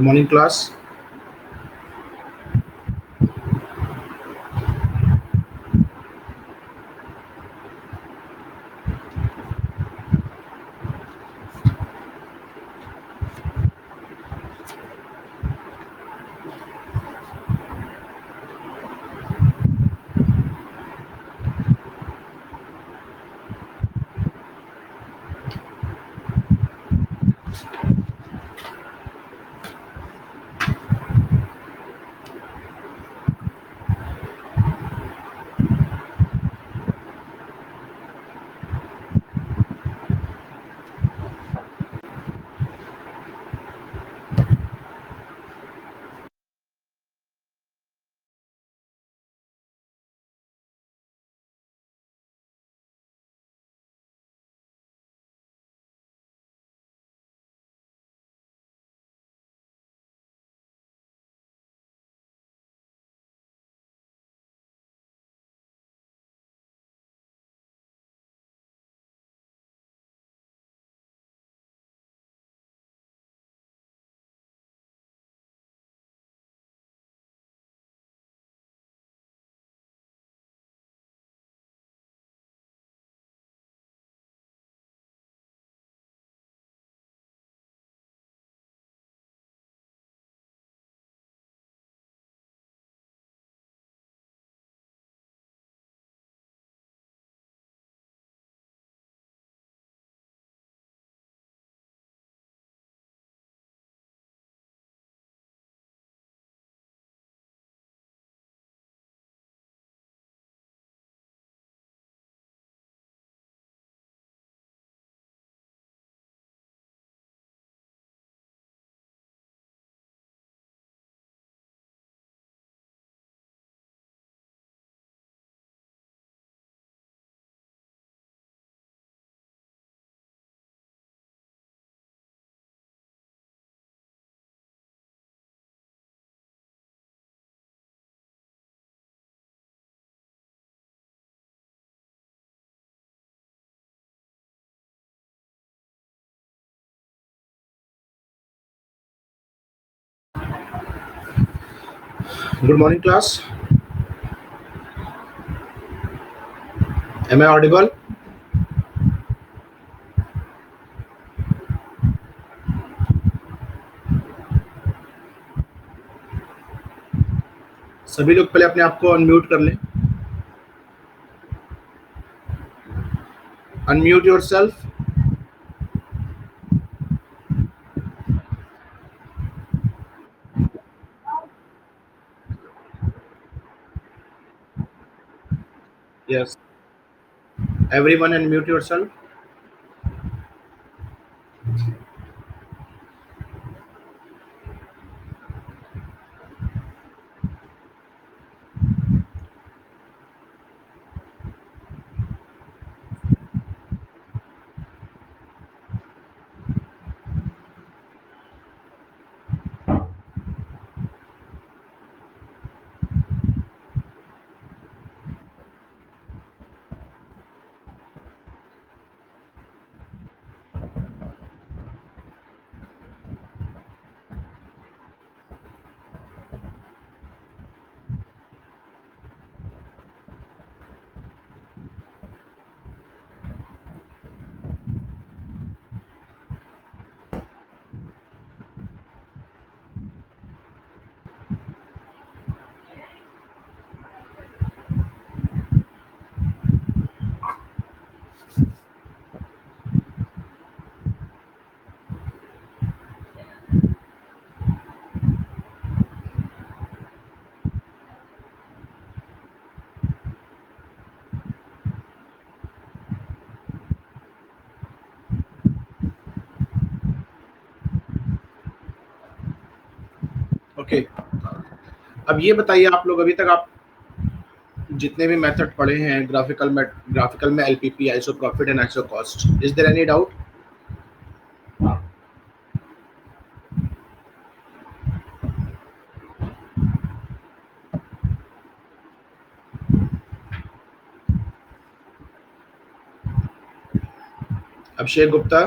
Good morning, class. Good morning, class. Am I audible? सभी लोग पहले अपने आप को अनम्यूट कर लें. Unmute yourself. Yes. Everyone unmute yourself. Okay. अब ये बताइए आप लोग अभी तक आप जितने भी मेथड पढ़े हैं ग्राफिकल में LPP, iso profit and iso cost, is there any doubt? Abhishek Gupta,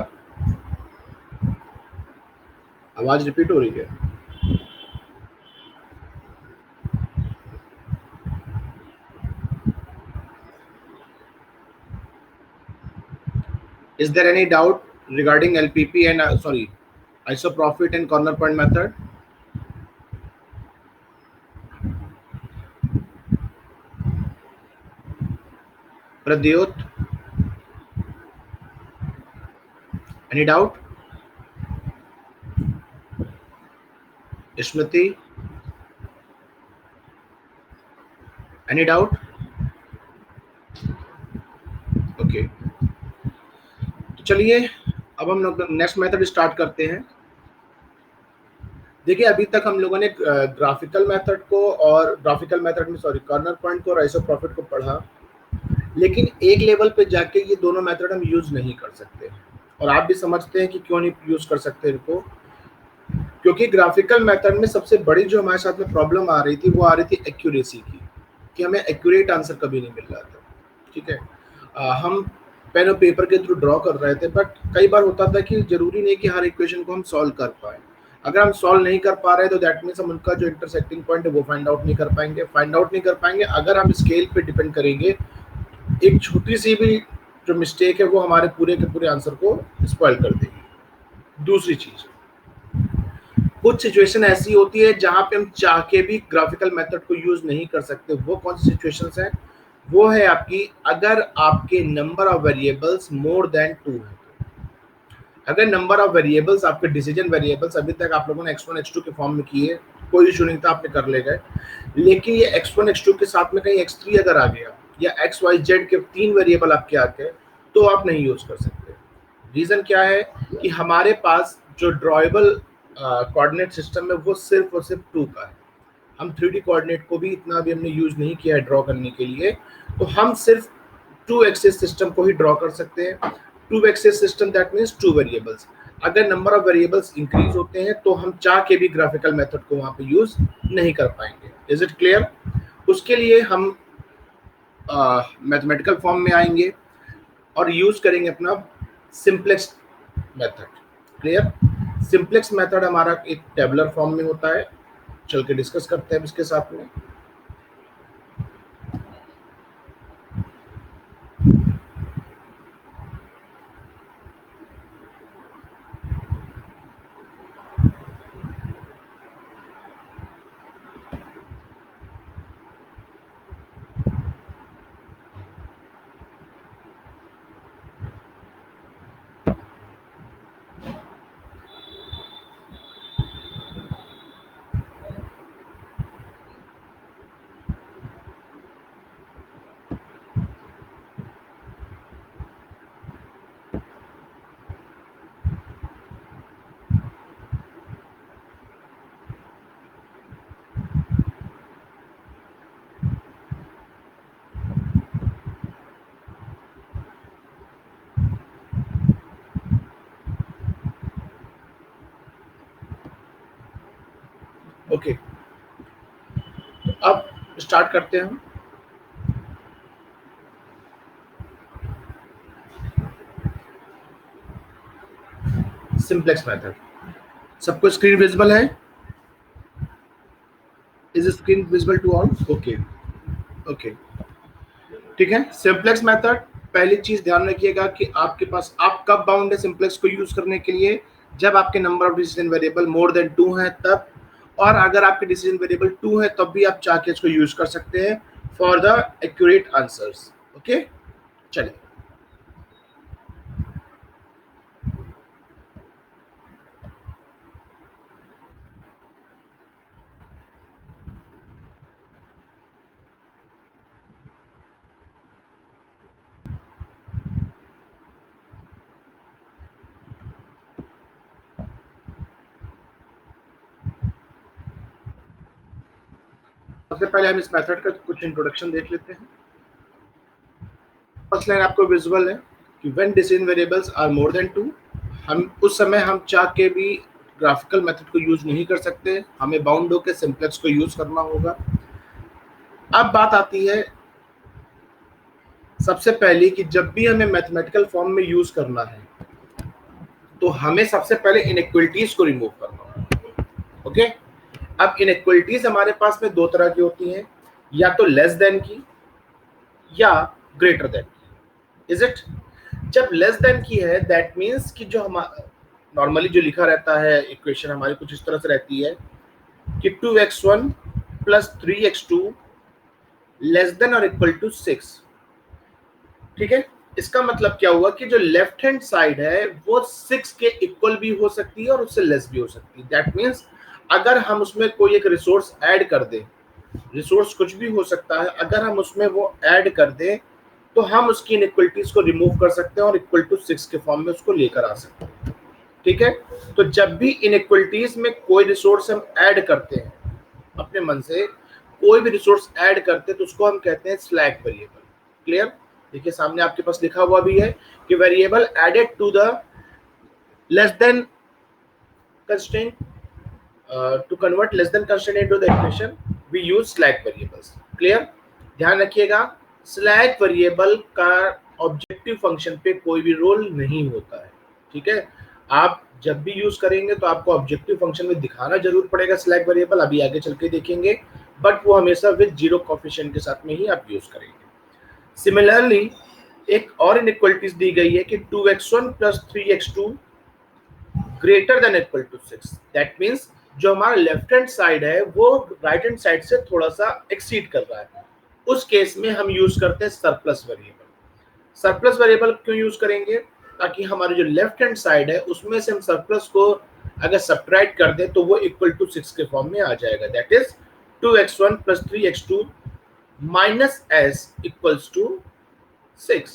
आवाज रिपीट हो रही है. Is there any doubt regarding LPP and isoprofit and corner point method? Pradyot, any doubt? Smriti, any doubt? Okay, तो चलिए अब हम लोग नेक्स्ट मेथड स्टार्ट करते हैं। देखिए अभी तक हम लोगों ने ग्राफिकल मेथड को और ग्राफिकल मेथड में कॉर्नर पॉइंट को और आइसोप्रॉफिट को पढ़ा, लेकिन एक लेवल पे जाके ये दोनों मेथड हम यूज नहीं कर सकते, और आप भी समझते हैं कि क्यों नहीं यूज कर सकते इनको, क्योंकि ग्राफिकल मेथड में सबसे बड़ी जो हमारे साथ में प्रॉब्लम आ रही थी वो आ रही थी एक्यूरेसी की, कि हमें एक्यूरेट आंसर कभी नहीं मिल रहा था। ठीक है, हम पेन और पेपर के थ्रू ड्रॉ कर रहे थे, बट कई बार होता था कि जरूरी नहीं कि हर इक्वेशन को हम सॉल्व कर पाए। अगर हम सॉल्व नहीं कर पा रहे तो दैट मीन्स हम उनका जो इंटरसेक्टिंग पॉइंट है वो फाइंड आउट नहीं कर पाएंगे। अगर हम स्केल पे डिपेंड करेंगे, एक छोटी सी भी जो मिस्टेक है वो हमारे पूरे के पूरे आंसर को स्पॉइल कर देगी। दूसरी चीज, कुछ सिचुएशन ऐसी होती है जहां पे हम चाह के भी ग्राफिकल मेथड को यूज नहीं कर सकते। वो कौन सी सिचुएशंस है? वो है आपकी, अगर आपके number of variables more than 2 है। अगर नंबर ऑफ वेरिएबल्स, आपके डिसीजन वेरिएबल्स अभी तक आप लोगों ने x1 x2 के फॉर्म में किए, कोई इशू नहीं था, आपने कर ले गए, लेकिन ये x1 x2 के साथ में कहीं x3 अगर आ गया या x y z के 3 वेरिएबल आपके आ गए तो आप नहीं यूज कर सकते। रीजन क्या है कि हमारे पास जो ड्रॉएबल कोऑर्डिनेट सिस्टम है वो सिर्फ और सिर्फ 2 का है। हम 3D कोऑर्डिनेट को भी इतना भी हमने यूज नहीं किया है ड्रॉ करने के लिए, तो हम सिर्फ 2 एक्सिस सिस्टम को ही ड्रॉ कर सकते हैं। 2 axis system that means 2 variables. अगर नंबर ऑफ वेरिएबल्स इंक्रीज होते हैं तो हम चाह के भी ग्राफिकल मेथड को वहां पे यूज नहीं कर पाएंगे। Is it clear? उसके लिए हम मैथमेटिकल फॉर्म में आएंगे और यूज करेंगे अपना simplex method. Clear? Simplex method हमारा एक टेबुलर फॉर्म में होता है, चल के डिस्कस करते हैं इसके साथ में। ओके, अब स्टार्ट करते हैं हम। Simplex method. सबको स्क्रीन विजिबल है? Is screen visible to all? Okay okay, ठीक है। सिंपलेक्स मेथड, पहली चीज ध्यान रखिएगा कि आपके पास, आप कब बाउंड है सिंपलेक्स को यूज करने के लिए? जब आपके number of decision variable more than 2 है तब, और अगर आपके डिसीजन वेरिएबल 2 है तब भी आप चाह के इसको यूज कर सकते हैं for the accurate answers. Okay, चलिए। सबसे पहले हम इस मेथड का कुछ इंट्रोडक्शन देख लेते हैं। फर्स्ट लाइन आपको विजुअल है कि when decision variables are more than 2, हम उस समय हम चाह के भी ग्राफिकल मेथड को यूज नहीं कर सकते, हमें बाउंड होकर सिंपलेक्स को यूज करना होगा। अब बात आती है सबसे पहले कि जब भी हमें मैथमेटिकल फॉर्म में यूज करना है तो हमें सबसे पहले इनइक्वलिटीज को रिमूव करना होगा। ओके, अब इनइक्वलिटीज हमारे पास में 2 तरह की होती हैं, या तो लेस देन की या ग्रेटर देन की। Is it? जब लेस देन की है दैट मीन्स कि जो हम नॉर्मली जो लिखा रहता है इक्वेशन हमारी कुछ इस तरह से रहती है कि 2x1 plus 3x2 less than और इक्वल टू 6। ठीक है, इसका मतलब क्या हुआ कि जो लेफ्ट हैंड साइड है वो 6 के इक्वल भी हो सकती है और उससे लेस भी हो सकती है। दैट मीन्स अगर हम उसमें कोई एक रिसोर्स ऐड कर दें, रिसोर्स कुछ भी हो सकता है, अगर हम उसमें वो ऐड कर दें तो हम उसकी इनइक्वलिटीज को रिमूव कर सकते हैं और इक्वल टू 6 के फॉर्म में उसको लेकर आ सकते हैं। ठीक है, तो जब भी इनइक्वलिटीज में कोई रिसोर्स हम ऐड करते हैं, अपने मन से कोई भी रिसोर्स ऐड करते हैं तो उसको हम कहते हैं स्लैक वेरिएबल। क्लियर? देखिए सामने आपके पास लिखा हुआ भी है कि variable added to the less than constraint to convert less than constraint into the equation we use slack variables. Clear? ध्यान रखिएगा, स्लैक वेरिएबल का ऑब्जेक्टिव फंक्शन पे कोई भी रोल नहीं होता है। ठीक है, आप जब भी यूज करेंगे तो आपको ऑब्जेक्टिव फंक्शन में दिखाना जरूर पड़ेगा स्लैक वेरिएबल, अभी आगे चल के देखेंगे, बट वो हमेशा विद जीरो कोफिशिएंट के साथ में ही आप यूज करेंगे। सिमिलरली एक और इनइक्वालिटीज दी गई है कि 2x1 plus 3x2 greater than equal to 6। That means जो हमारा लेफ्ट हैंड साइड है वो राइट हैंड साइड से थोड़ा सा एक्सीड कर रहा है, उस केस में हम यूज करते हैं सरप्लस वेरिएबल। सरप्लस वेरिएबल क्यों यूज करेंगे? ताकि हमारे जो लेफ्ट हैंड साइड है उसमें से हम सरप्लस को अगर सब्ट्रैक्ट कर दें तो वो इक्वल टू 6 के फॉर्म में आ जाएगा। That is 2x1 plus 3x2 minus S equals to 6।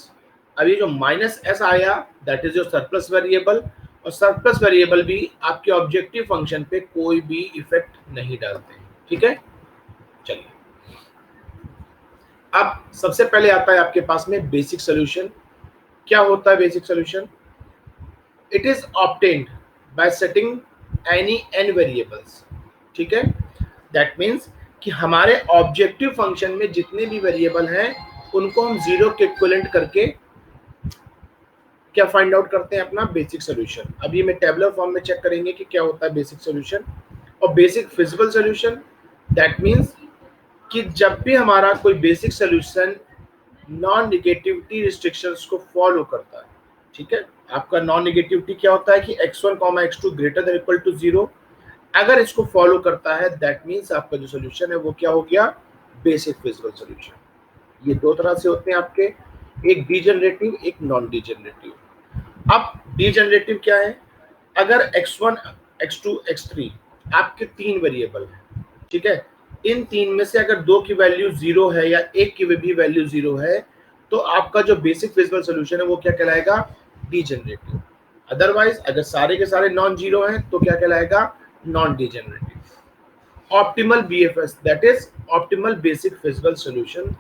अब ये जो माइनस एस आया that is your surplus variable, और सरप्लस वेरिएबल भी आपके ऑब्जेक्टिव फंक्शन पे कोई भी इफेक्ट नहीं डालते हैं। ठीक है, चलिए अब सबसे पहले आता है आपके पास में बेसिक सॉल्यूशन। क्या होता है basic solution? It is obtained by setting any n variables. ठीक है, दैट मीन्स कि हमारे ऑब्जेक्टिव फंक्शन में जितने भी वेरिएबल हैं उनको हम जीरो के इक्विवेलेंट करके क्या फाइंड आउट करते हैं? अपना बेसिक सॉल्यूशन। अभी मैं टेबुलर फॉर्म में चेक करेंगे कि क्या होता है बेसिक सॉल्यूशन। और basic feasible solution that means कि जब भी हमारा कोई basic solution non negativity restrictions को फॉलो करता है। ठीक है, आपका नॉन नेगेटिविटी क्या होता है कि x1, x2 greater than equal to 0, अगर इसको फॉलो करता है दैट मीन्स आपका जो सॉल्यूशन है वो क्या हो गया? Basic feasible solution. ये दो तरह से होते हैं आपके, एक डीजेनरेटिव, एक नॉन डीजेनरेटिव। अब डीजेनरेटिव क्या है? अगर x1, x2, x3 आपके तीन वेरिएबल हैं, ठीक है, इन तीन में से अगर दो की वैल्यू 0 है या एक की भी वैल्यू 0 है तो आपका जो बेसिक फिजिबल सॉल्यूशन है वो क्या कहलाएगा? डीजेनरेटिव। अदरवाइज अगर सारे के सारे नॉन जीरो हैं तो क्या कहलाएगा? Non degenerative. Optimal BFS that is optimal basic feasible solution.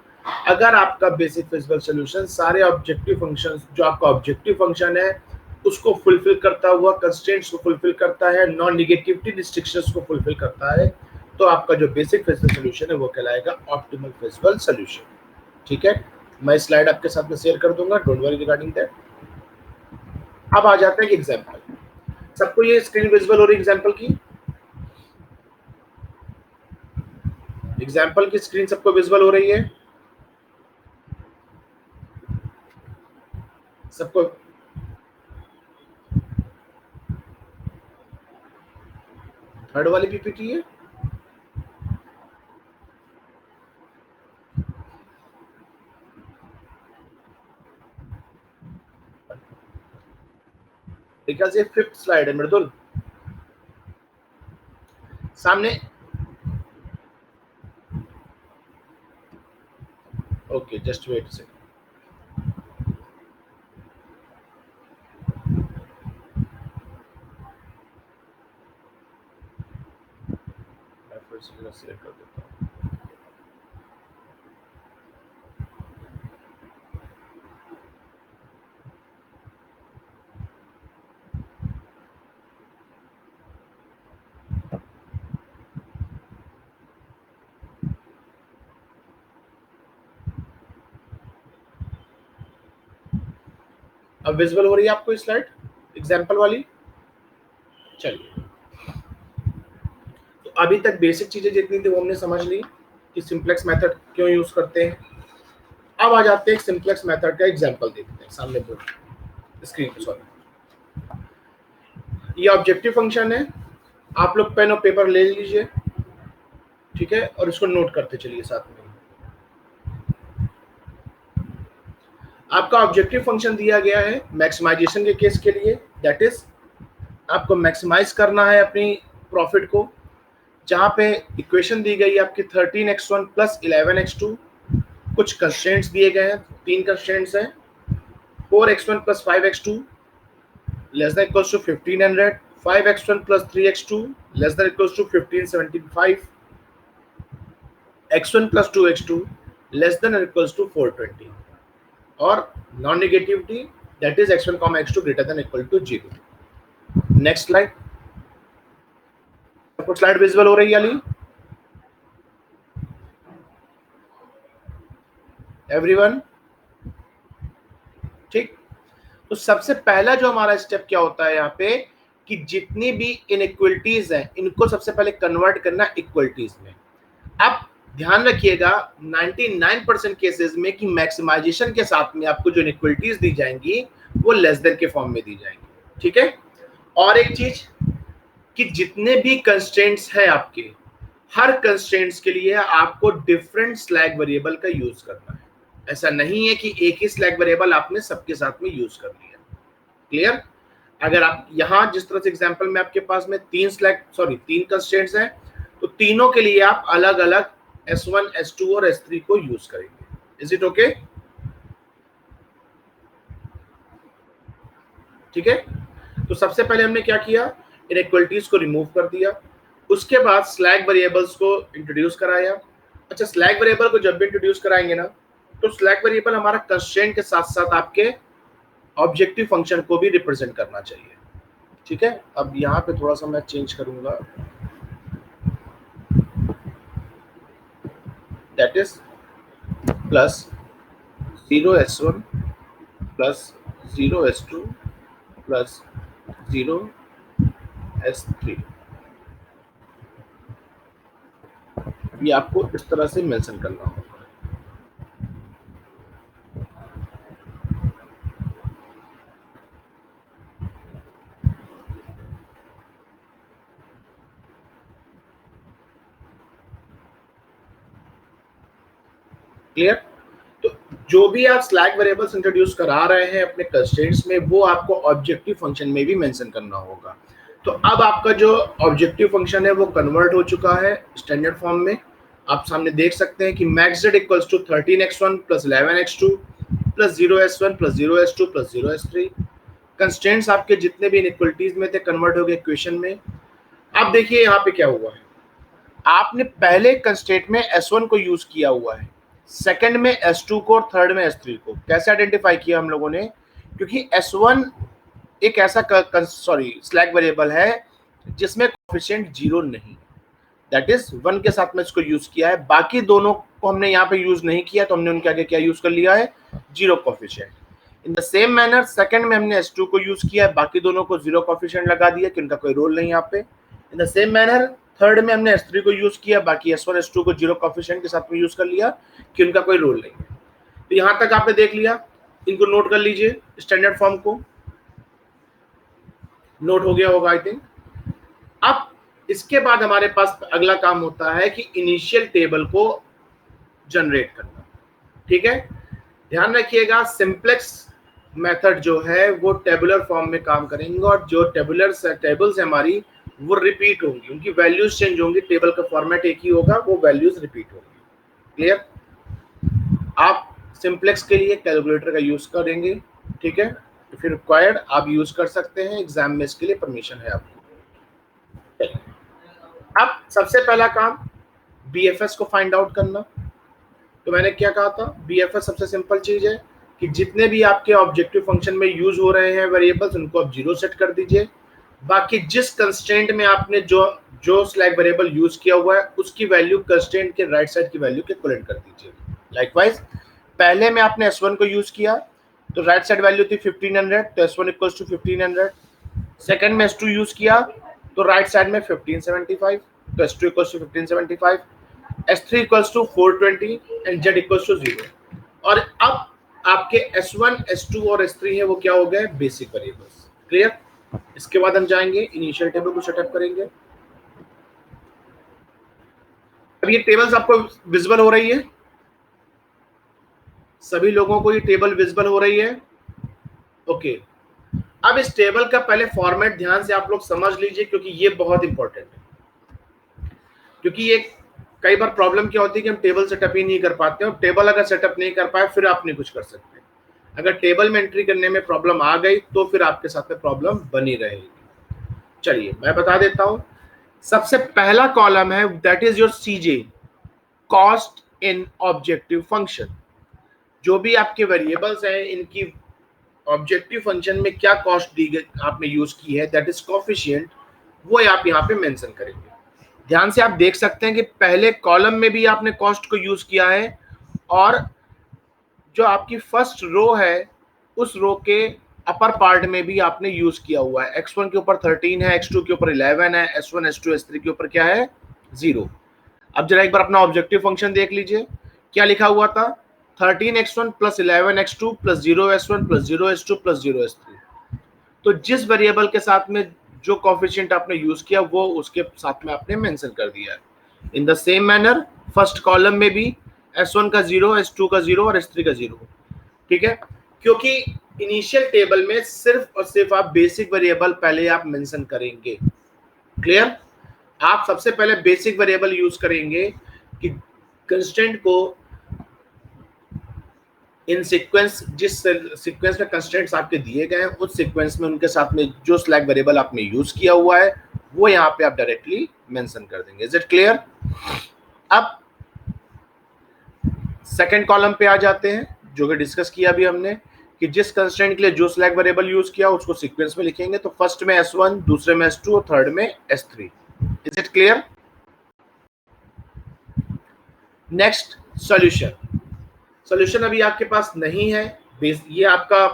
अगर आपका बेसिक फिजिबल सॉल्यूशन सारे ऑब्जेक्टिव फंक्शंस, जो आपका ऑब्जेक्टिव फंक्शन है उसको फुलफिल करता हुआ, कंस्ट्रेंट्स को फुलफिल करता है, नॉन नेगेटिविटी रिस्ट्रिक्शंस को फुलफिल करता है, तो आपका जो बेसिक फिजिबल सॉल्यूशन है वो कहलाएगा ऑप्टिमल फिजिबल सॉल्यूशन। ठीक है, मैं स्लाइड आपके साथ में शेयर कर दूंगा, डोंट वरी रिगार्डिंग दैट। अब आ जाते हैं एग्जांपल। सबको ये स्क्रीन विजिबल हो रही है एग्जांपल की? एग्जांपल की स्क्रीन सबको विजिबल हो रही है? सबको थर्ड वाली पीपीटी है? बिकॉज ये फिफ्थ स्लाइड है मृदुल सामने। ओके जस्ट वेट से। मैं फिर से सिलेक्ट कर देता हूँ। अब विजिबल हो रही है आपको स्लाइड एग्जांपल वाली? चलिए, तो अभी तक बेसिक चीजें जितनी थी वो हमने समझ ली कि सिंप्लेक्स मेथड क्यों यूज करते हैं। अब आ जाते हैं सिंप्लेक्स मेथड का एग्जांपल देखते हैं। सामने बोर्ड स्क्रीन पे, सॉरी, ये ऑब्जेक्टिव फंक्शन है। आप लोग पेन और पेपर ले लीजिए, ठीक है, और इसको नोट करते चलिए साथ में। आपका ऑब्जेक्टिव फंक्शन दिया गया है मैक्सिमाइजेशन के केस के लिए, दैट इज आपको मैक्सिमाइज करना है अपनी प्रॉफिट को, जहां पे इक्वेशन दी गई है आपकी 13x1 प्लस 11x2, कुछ कंस्ट्रेंट्स दिए गए हैं, 3 कंस्ट्रेंट्स हैं, 4x1 plus 5x2 less than equals to 1500, 5x1 plus 3x2 less than equals to 1575, x1 plus 2x2 less than equals to 420, और non negativity that is x1 x2 greater than equal to 0। Next slide, आपको slide visual हो रही है Ali? Everyone ठीक? तो सबसे पहला जो हमारा स्टेप क्या होता है यहाँ पे कि जितनी भी इनइक्वलिटीज हैं इनको सबसे पहले कन्वर्ट करना इक्वलिटीज में। अब ध्यान रखिएगा 99% केसेस में कि मैक्सिमाइजेशन के साथ में आपको जो इनइक्वलिटीज दी जाएंगी वो लेस देन के फॉर्म में दी जाएंगी, ठीक है। और एक चीज कि जितने भी कंस्ट्रेंट्स हैं आपके, हर कंस्ट्रेंट्स के लिए आपको डिफरेंट स्लैग वेरिएबल का यूज करना है। ऐसा नहीं है कि एक ही स्लैग वेरिएबल आपने सबके साथ में यूज कर लिया। क्लियर? अगर आप यहाँ जिस तरह से एग्जांपल में आपके पास में 3 कंस्ट्रेंट्स हैं, तो तीनों के लिए आप अलग अलग S1, S2 और S3 को यूज करेंगे। Is it okay? ठीक है। तो सबसे पहले हमने क्या किया, इनइक्वलिटीज को रिमूव कर दिया, उसके बाद स्लैग वेरिएबल्स को इंट्रोड्यूस कराया। अच्छा, स्लैग वेरिएबल को जब भी इंट्रोड्यूस कराएंगे ना, तो स्लैग वेरिएबल हमारा कंस्ट्रेंट के साथ साथ आपके ऑब्जेक्टिव फंक्शन को भी रिप्रेजेंट करना चाहिए, ठीक है। अब यहाँ पे थोड़ा सा मैं चेंज करूंगा, that is plus 0s1 plus 0s2 plus 0s3, ये आपको इस तरह से मेंशन करना होगा। क्लियर? तो जो भी आप स्लैग वेरिएबल्स इंट्रोड्यूस करा रहे हैं अपने कंस्ट्रेंट्स में, वो आपको ऑब्जेक्टिव फंक्शन में भी मेंशन करना होगा। तो अब आपका जो ऑब्जेक्टिव फंक्शन है वो कन्वर्ट हो चुका है स्टैंडर्ड फॉर्म में। आप सामने देख सकते हैं कि max Z equals to 13x1 plus 11x2 plus 0s1 plus 0s2 plus 0s3। Constraints आपके जितने भी इनइक्वलिटीज में थे कन्वर्ट हो गए इक्वेशन में। अब देखिए यहाँ पे क्या हुआ है, आपने पहले कंस्ट्रेंट में S1 को यूज किया हुआ है, सेकंड में S2 को और थर्ड में S3 को। कैसे आइडेंटिफाई किया हम लोगों ने? क्योंकि S1 एक ऐसा स्लैग वेरिएबल है जिसमें कोएफिशिएंट 0 नहीं, दैट इज 1 के साथ में इसको यूज किया है। बाकी दोनों को हमने यहाँ पे यूज नहीं किया, तो हमने उनके आगे क्या यूज कर लिया है, 0 coefficient. In the same manner second में हमने S2 को यूज किया है, बाकी दोनों को 0 कोएफिशिएंट लगा दिया कि उनका कोई रोल नहीं यहाँ पे। इन द सेम मैनर थर्ड में हमने S3 को यूज किया, बाकी S1, S2 को 0 कोएफिशिएंट के साथ में यूज कर लिया कि उनका कोई रोल नहीं है। तो यहाँ तक आपने देख लिया, इनको नोट कर लीजिए, स्टैंडर्ड फॉर्म को नोट हो गया होगा आई थिंक। अब इसके बाद हमारे पास अगला काम होता है कि इनिशियल टेबल को जनरेट करना, ठीक है। ध्यान रखिएगा सिंप्लेक्स मेथड जो है वो टेबुलर फॉर्म में काम करेंगे, और जो टेबल्स है हमारी वो रिपीट होंगी, उनकी वैल्यूज चेंज होंगी, टेबल का फॉर्मेट एक ही होगा, वो वैल्यूज रिपीट होंगी। क्लियर? आप सिंप्लेक्स के लिए कैलकुलेटर का यूज करेंगे, ठीक है। इफ रिक्वायर्ड आप यूज कर सकते हैं, एग्जाम में इसके लिए परमिशन है आपको। अब सबसे पहला काम BFS को फाइंड आउट करना। तो मैंने क्या कहा था, BFS सबसे सिंपल चीज है कि जितने भी आपके ऑब्जेक्टिव फंक्शन में यूज हो रहे हैं वेरिएबल्स, उनको आप 0 सेट कर दीजिए। बाकी जिस कंस्ट्रेंट में आपने जो स्लैग वेरिएबल यूज किया हुआ है उसकी वैल्यू कंस्ट्रेंट के राइट साइड की वैल्यू के इक्विवेलेंट कर दीजिए। लाइकवाइज पहले में आपने S1 को यूज किया, तो राइट साइड वैल्यू थी 1500, तो S1 इक्वल्स टू 1500। सेकंड में S2 यूज किया, तो राइट साइड में 1575, तो S2 equals to 1575, S3 equals to 420 and Z equals to 0। और अब आपके S1, S2 और S3 है वो क्या हो गए, बेसिक वेरिएबल्स। क्लियर। इसके बाद हम जाएंगे इनिशियल टेबल को सेटअप करेंगे। अब ये टेबल्स आपको विजिबल हो रही है, सभी लोगों को ये टेबल विजिबल हो रही है। ओके, अब इस टेबल का पहले फॉर्मेट ध्यान से आप लोग समझ लीजिए, क्योंकि ये बहुत इंपॉर्टेंट है। क्योंकि ये कई बार प्रॉब्लम क्या होती है कि हम टेबल सेटअप ही नहीं कर पाते हैं, और टेबल अगर सेटअप नहीं कर पाए फिर आप नहीं कुछ कर सकते। अगर टेबल में एंट्री करने में प्रॉब्लम आ गई तो फिर आपके साथ में प्रॉब्लम बनी रहेगी। चलिए मैं बता देता हूं। सबसे पहला कॉलम है that is your CJ, cost in objective function. जो भी आपके वेरिएबल्स हैं इनकी ऑब्जेक्टिव फंक्शन में क्या कॉस्ट दी गई आपने यूज की है, दैट इज कोफिशिएंट, वो आप यहाँ पे मेंशन करेंगे। ध्यान से आप देख सकते हैं कि पहले कॉलम में भी आपने कॉस्ट को यूज किया है, और जो आपकी फर्स्ट रो है उस रो के अपर पार्ट में भी आपने यूज किया हुआ है। x1 के ऊपर 13 है, x2 के ऊपर 11 है, s1, s2, s3 के ऊपर क्या है, 0। अब जरा एक बार अपना ऑब्जेक्टिव फंक्शन देख लीजिए, क्या लिखा हुआ था, 13x1 plus 11x2 plus 0s1 plus 0s2 plus 0s3। तो जिस वेरिएबल के साथ में जो कॉफिशिएंट आपने यूज किया वो उसके साथ में आपने मेंशन कर दिया है। In the same manner first column में भी s1 का 0, s2 का 0 और s3 का 0। ठीक है, क्योंकि इनिशियल टेबल में सिर्फ और सिर्फ आप बेसिक वेरिएबल पहले आप मेंशन करेंगे। क्लियर। आप सबसे पहले बेसिक वेरिएबल यूज करेंगे कि कंस्टेंट को इन सीक्वेंस, जिस सीक्वेंस में कंस्टेंट्स आपके दिए गए हैं उस सीक्वेंस में उनके साथ में जो स्लैग वेरिएबल आपने यूज किया हुआ है वो यहाँ पे आप डायरेक्टली मेंशन कर देंगे। Is it clear. अब सेकंड कॉलम पे आ जाते हैं, जो कि डिस्कस किया अभी हमने, कि जिस कंस्टेंट के लिए जो स्लैग वेरिएबल यूज किया उसको सीक्वेंस में लिखेंगे। तो फर्स्ट में s1, दूसरे में s2 और थर्ड में s3। Is it clear. Next solution. Solution अभी आपके पास नहीं है, ये आपका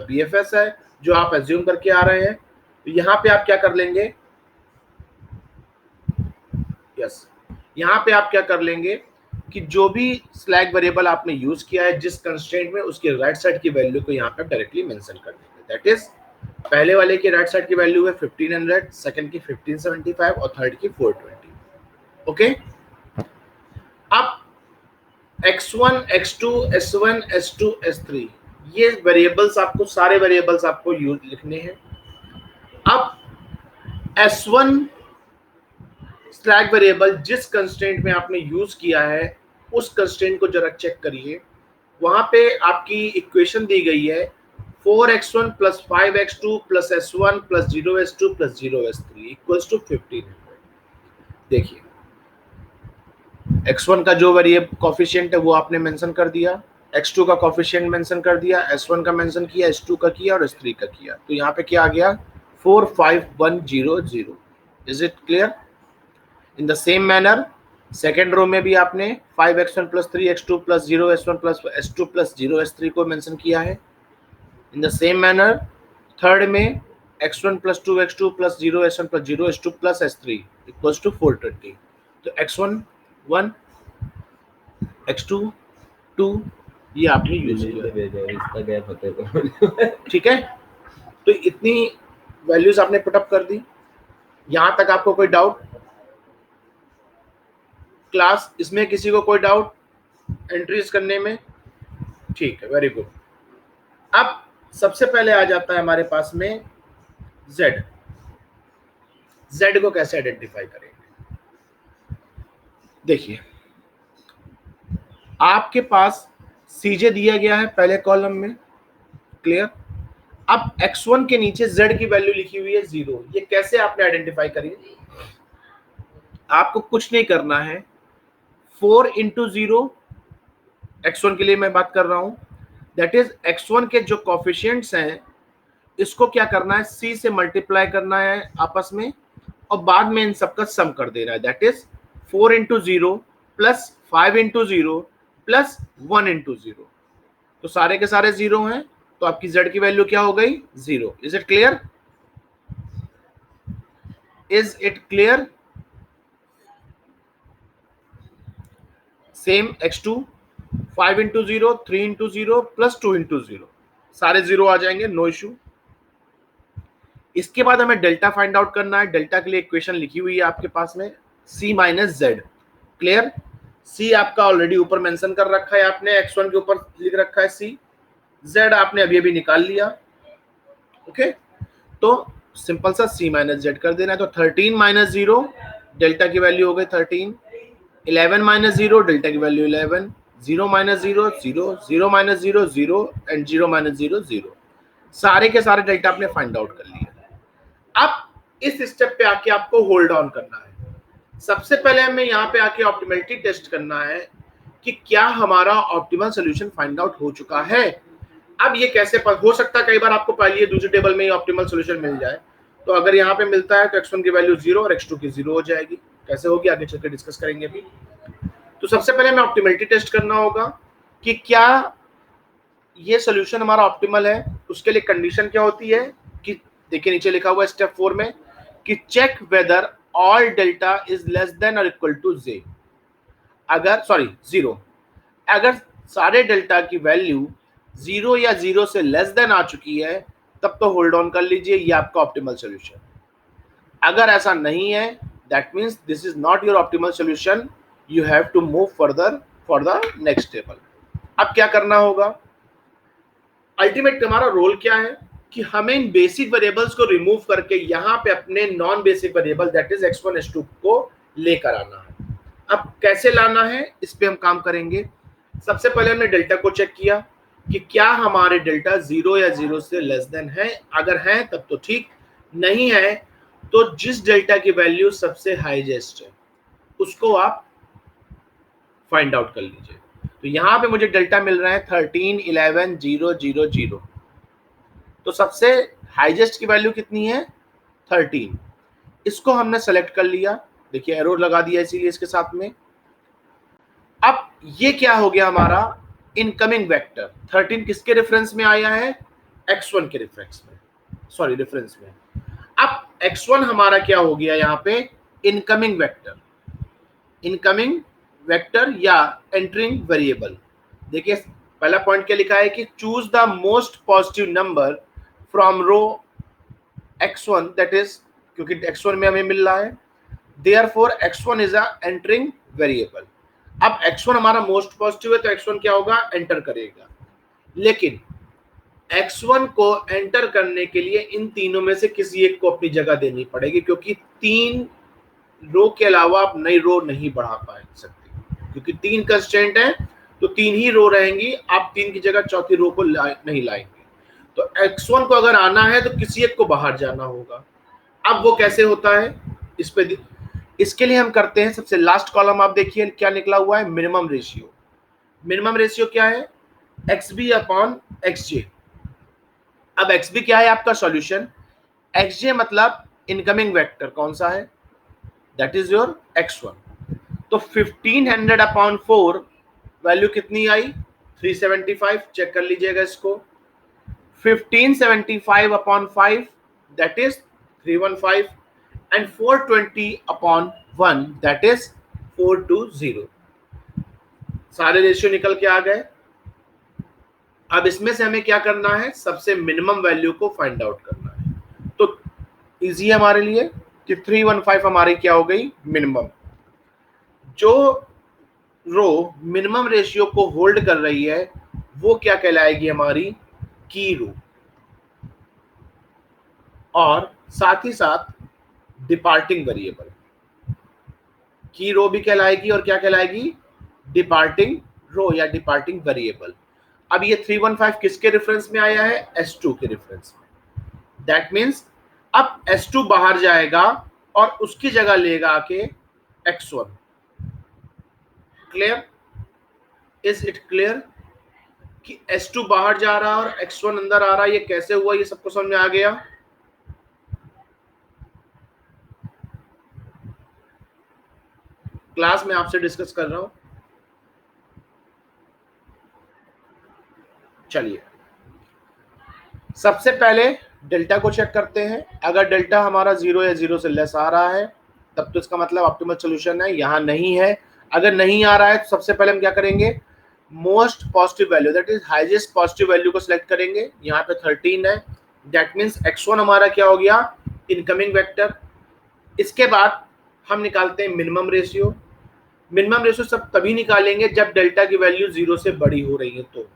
BFS है जो आप एज्यूम करके आ रहे हैं। तो यहाँ पे आप क्या कर लेंगे, यस, यहाँ पे आप क्या कर लेंगे कि जो भी स्लैग वेरिएबल आपने यूज किया है जिस कंस्ट्रेंट में, उसके राइट साइड की वैल्यू को यहाँ पे डायरेक्टली मेंशन कर देंगे। दैट इज पहले वाले की राइट साइड की वैल्यू है 1500, सेकंड की 1575 और थर्ड की 420। ओके। अब x1, x2, s1, s2, s3 ये वेरिएबल्स आपको, सारे वेरिएबल्स आपको यूज लिखने हैं। अब s1 स्लैग वेरिएबल जिस कंस्टेंट में आपने यूज किया है उस कंस्टेंट को जरा चेक करिए। वहां पे आपकी इक्वेशन दी गई है 4x1 plus 5x2 plus s1 plus 0s2 plus 0s3 equals to 1500। देखिए x1 का जो वेरिएबल कोफिशिएंट है वो आपने मेंशन कर दिया, x2 का कोफिशिएंट मेंशन कर दिया, s1 का मेंशन किया, s2 का किया और s3 का किया। तो यहाँ पे क्या आ गया, 45100। Is it clear. In the same manner second row में भी आपने 5x1 plus 3x2 plus 0s1 plus s2 plus 0s3 को मेंशन किया है। In the same manner third में x1 plus 2x2 plus 0s1 plus 0s2 plus s3 equals to 420। तो x1 1, x2 2 ये आपने यूज किया। ठीक है, तो इतनी वैल्यूज आपने पुटअप कर दी। यहां तक आपको कोई डाउट क्लास, इसमें किसी को कोई डाउट एंट्रीज करने में। ठीक है, वेरी गुड। अब सबसे पहले आ जाता है हमारे पास में z। z को कैसे आइडेंटिफाई करेंगे, देखिए आपके पास सीजे दिया गया है पहले कॉलम में। क्लियर। अब x1 के नीचे z की वैल्यू लिखी हुई है 0। ये कैसे आपने आइडेंटिफाई करी, आपको कुछ नहीं करना है, 4 इंटू 0, x1 के लिए मैं बात कर रहा हूं, दैट इज x1 के जो कोफिशिएंट्स हैं इसको क्या करना है, c से मल्टीप्लाई करना है आपस में, और बाद में इन सबका सम कर देना है। That is 4 into 0 plus 5 into 0 plus 1 into 0। तो सारे के सारे 0 हैं, तो आपकी z की वैल्यू क्या हो गई, 0। Is it clear. Is it clear. Same x2, 5 into 0, 3 into 0 plus 2 into 0, सारे 0 आ जाएंगे, नो इशू। इसके बाद हमें डेल्टा फाइंड आउट करना है। डेल्टा के लिए इक्वेशन लिखी हुई है आपके पास में, c minus Z. Clear? c आपका ऑलरेडी ऊपर मेंशन कर रखा है आपने, x1 के ऊपर लिख रखा है c, z आपने अभी अभी निकाल लिया। ओके, तो सिंपल सा c माइनस जेड कर देना है। तो 13 माइनस 0, डेल्टा की वैल्यू हो गई 13, 11 माइनस 0, डेल्टा की value 11, 0 minus 0 0, 0 minus 0 0 and 0 minus 0 0। सारे के सारे डेल्टा आपने फाइंड आउट कर लिया। अब इस स्टेप पे आके आपको होल्ड ऑन करना है। सबसे पहले हमें यहाँ पे आके ऑप्टिमलिटी टेस्ट करना है कि क्या हमारा ऑप्टिमल सोल्यूशन फाइंड आउट हो चुका है। अब ये कैसे हो सकता है, कई बार आपको पहले दूसरे टेबल में ही ऑप्टिमल सोल्यूशन मिल जाए। तो अगर यहाँ पे मिलता है तो x1 की वैल्यू 0 और x2 की 0 हो जाएगी। कैसे होगी आगे चलकर डिस्कस करेंगे अभी। तो सबसे पहले हमें ऑप्टिमलिटी टेस्ट करना होगा कि क्या ये सोल्यूशन हमारा ऑप्टिमल है। उसके लिए कंडीशन क्या होती है कि देखिए नीचे लिखा हुआ है स्टेप 4 में कि check whether all delta is less than और इक्वल टू जे। अगर 0, अगर सारे डेल्टा की वैल्यू 0 या 0 से लेस देन आ चुकी है तब तो होल्ड ऑन कर लीजिए, ये आपका ऑप्टिमल सोल्यूशन। अगर ऐसा नहीं है, that means this is not your optimal solution, you have to move further for the next table. अब क्या करना होगा, अल्टीमेट हमारा रोल क्या है कि हमें इन बेसिक वेरिएबल्स को रिमूव करके यहाँ पे अपने non basic variable that is x1 x2 को लेकर आना है। अब कैसे लाना है इस पे हम काम करेंगे। सबसे पहले हमने डेल्टा को चेक किया कि क्या हमारे डेल्टा 0 या 0 से लेस देन है। अगर है तब तो ठीक, नहीं है तो जिस डेल्टा की वैल्यू सबसे हाईएस्ट है उसको आप फाइंड आउट कर लीजिए। तो यहां पे मुझे डेल्टा मिल रहा है 13 11 0 0 0। तो सबसे हाईएस्ट की वैल्यू कितनी है 13, इसको हमने सेलेक्ट कर लिया। देखिए एरो लगा दिया इसीलिए इसके साथ में। अब ये क्या हो गया हमारा इनकमिंग वेक्टर। 13 किसके रेफरेंस में आया है, x1 के रेफरेंस में, सॉरी रेफरेंस में। अब x1 हमारा क्या हो गया यहाँ पे इनकमिंग वेक्टर, इनकमिंग वेक्टर या एंटरिंग वेरिएबल। देखिए पहला पॉइंट क्या लिखा है कि choose the most positive number from row x1 that is, क्योंकि x1 में हमें मिल रहा है, therefore x1 is a entering variable. अब x1 हमारा मोस्ट पॉजिटिव है तो x1 क्या होगा एंटर करेगा। लेकिन x1 को एंटर करने के लिए इन तीनों में से किसी एक को अपनी जगह देनी पड़ेगी, क्योंकि 3 रो के अलावा आप नई रो नहीं बढ़ा पा सकते, क्योंकि 3 कंस्ट्रेंट है तो 3 ही रो रहेंगी। आप 3 की जगह चौथी रो को नहीं लाएंगे। तो x1 को अगर आना है तो किसी एक को बाहर जाना होगा। अब वो कैसे होता है इस पे, इसके लिए हम करते हैं सबसे लास्ट कॉलम आप देखिए क्या निकला हुआ है मिनिमम रेशियो। मिनिमम रेशियो क्या है xb अपॉन xj। अब xb क्या है आपका सॉल्यूशन, xj मतलब इनकमिंग वेक्टर कौन सा है दैट इज योर x1। तो 1500 अपॉन 4 वैल्यू कितनी आई 375, चेक कर लीजिएगा इसको। 1575 upon 5 that is 315 and 420 upon 1 that is 420। सारे रेशियो निकल के आ गए। अब इसमें से हमें क्या करना है, सबसे मिनिमम वैल्यू को फाइंड आउट करना है। तो इजी है हमारे लिए कि 315 हमारी क्या हो गई मिनिमम। जो रो मिनिमम रेशियो को होल्ड कर रही है वो क्या कहलाएगी हमारी की रो, और साथ ही साथ डिपार्टिंग वेरिएबल। की रो भी कहलाएगी और क्या कहलाएगी डिपार्टिंग रो या डिपार्टिंग वेरिएबल। अब ये 315 किसके रेफरेंस में आया है S2 के रेफरेंस में। दैट मींस अब S2 बाहर जाएगा और उसकी जगह लेगा आके x1। Clear, is it clear कि S2 बाहर जा रहा है और x1 अंदर आ रहा है। ये कैसे हुआ ये सबको समझ में आ गया। क्लास में आपसे डिस्कस कर रहा हूं। चलिए सबसे पहले डेल्टा को चेक करते हैं। अगर डेल्टा हमारा 0 या 0 से लेस आ रहा है तब तो इसका मतलब ऑप्टिमल सॉल्यूशन है। यहाँ नहीं है, अगर नहीं आ रहा है तो सबसे पहले हम क्या करेंगे most positive value, that is highest positive value को सिलेक्ट करेंगे। यहाँ पे 13 है, दैट मीन्स x1 हमारा क्या हो गया, इनकमिंग वेक्टर। इसके बाद हम निकालते हैं मिनिमम रेशियो। मिनिमम रेशियो सब तभी निकालेंगे जब डेल्टा की वैल्यू 0 से बड़ी हो रही है। तो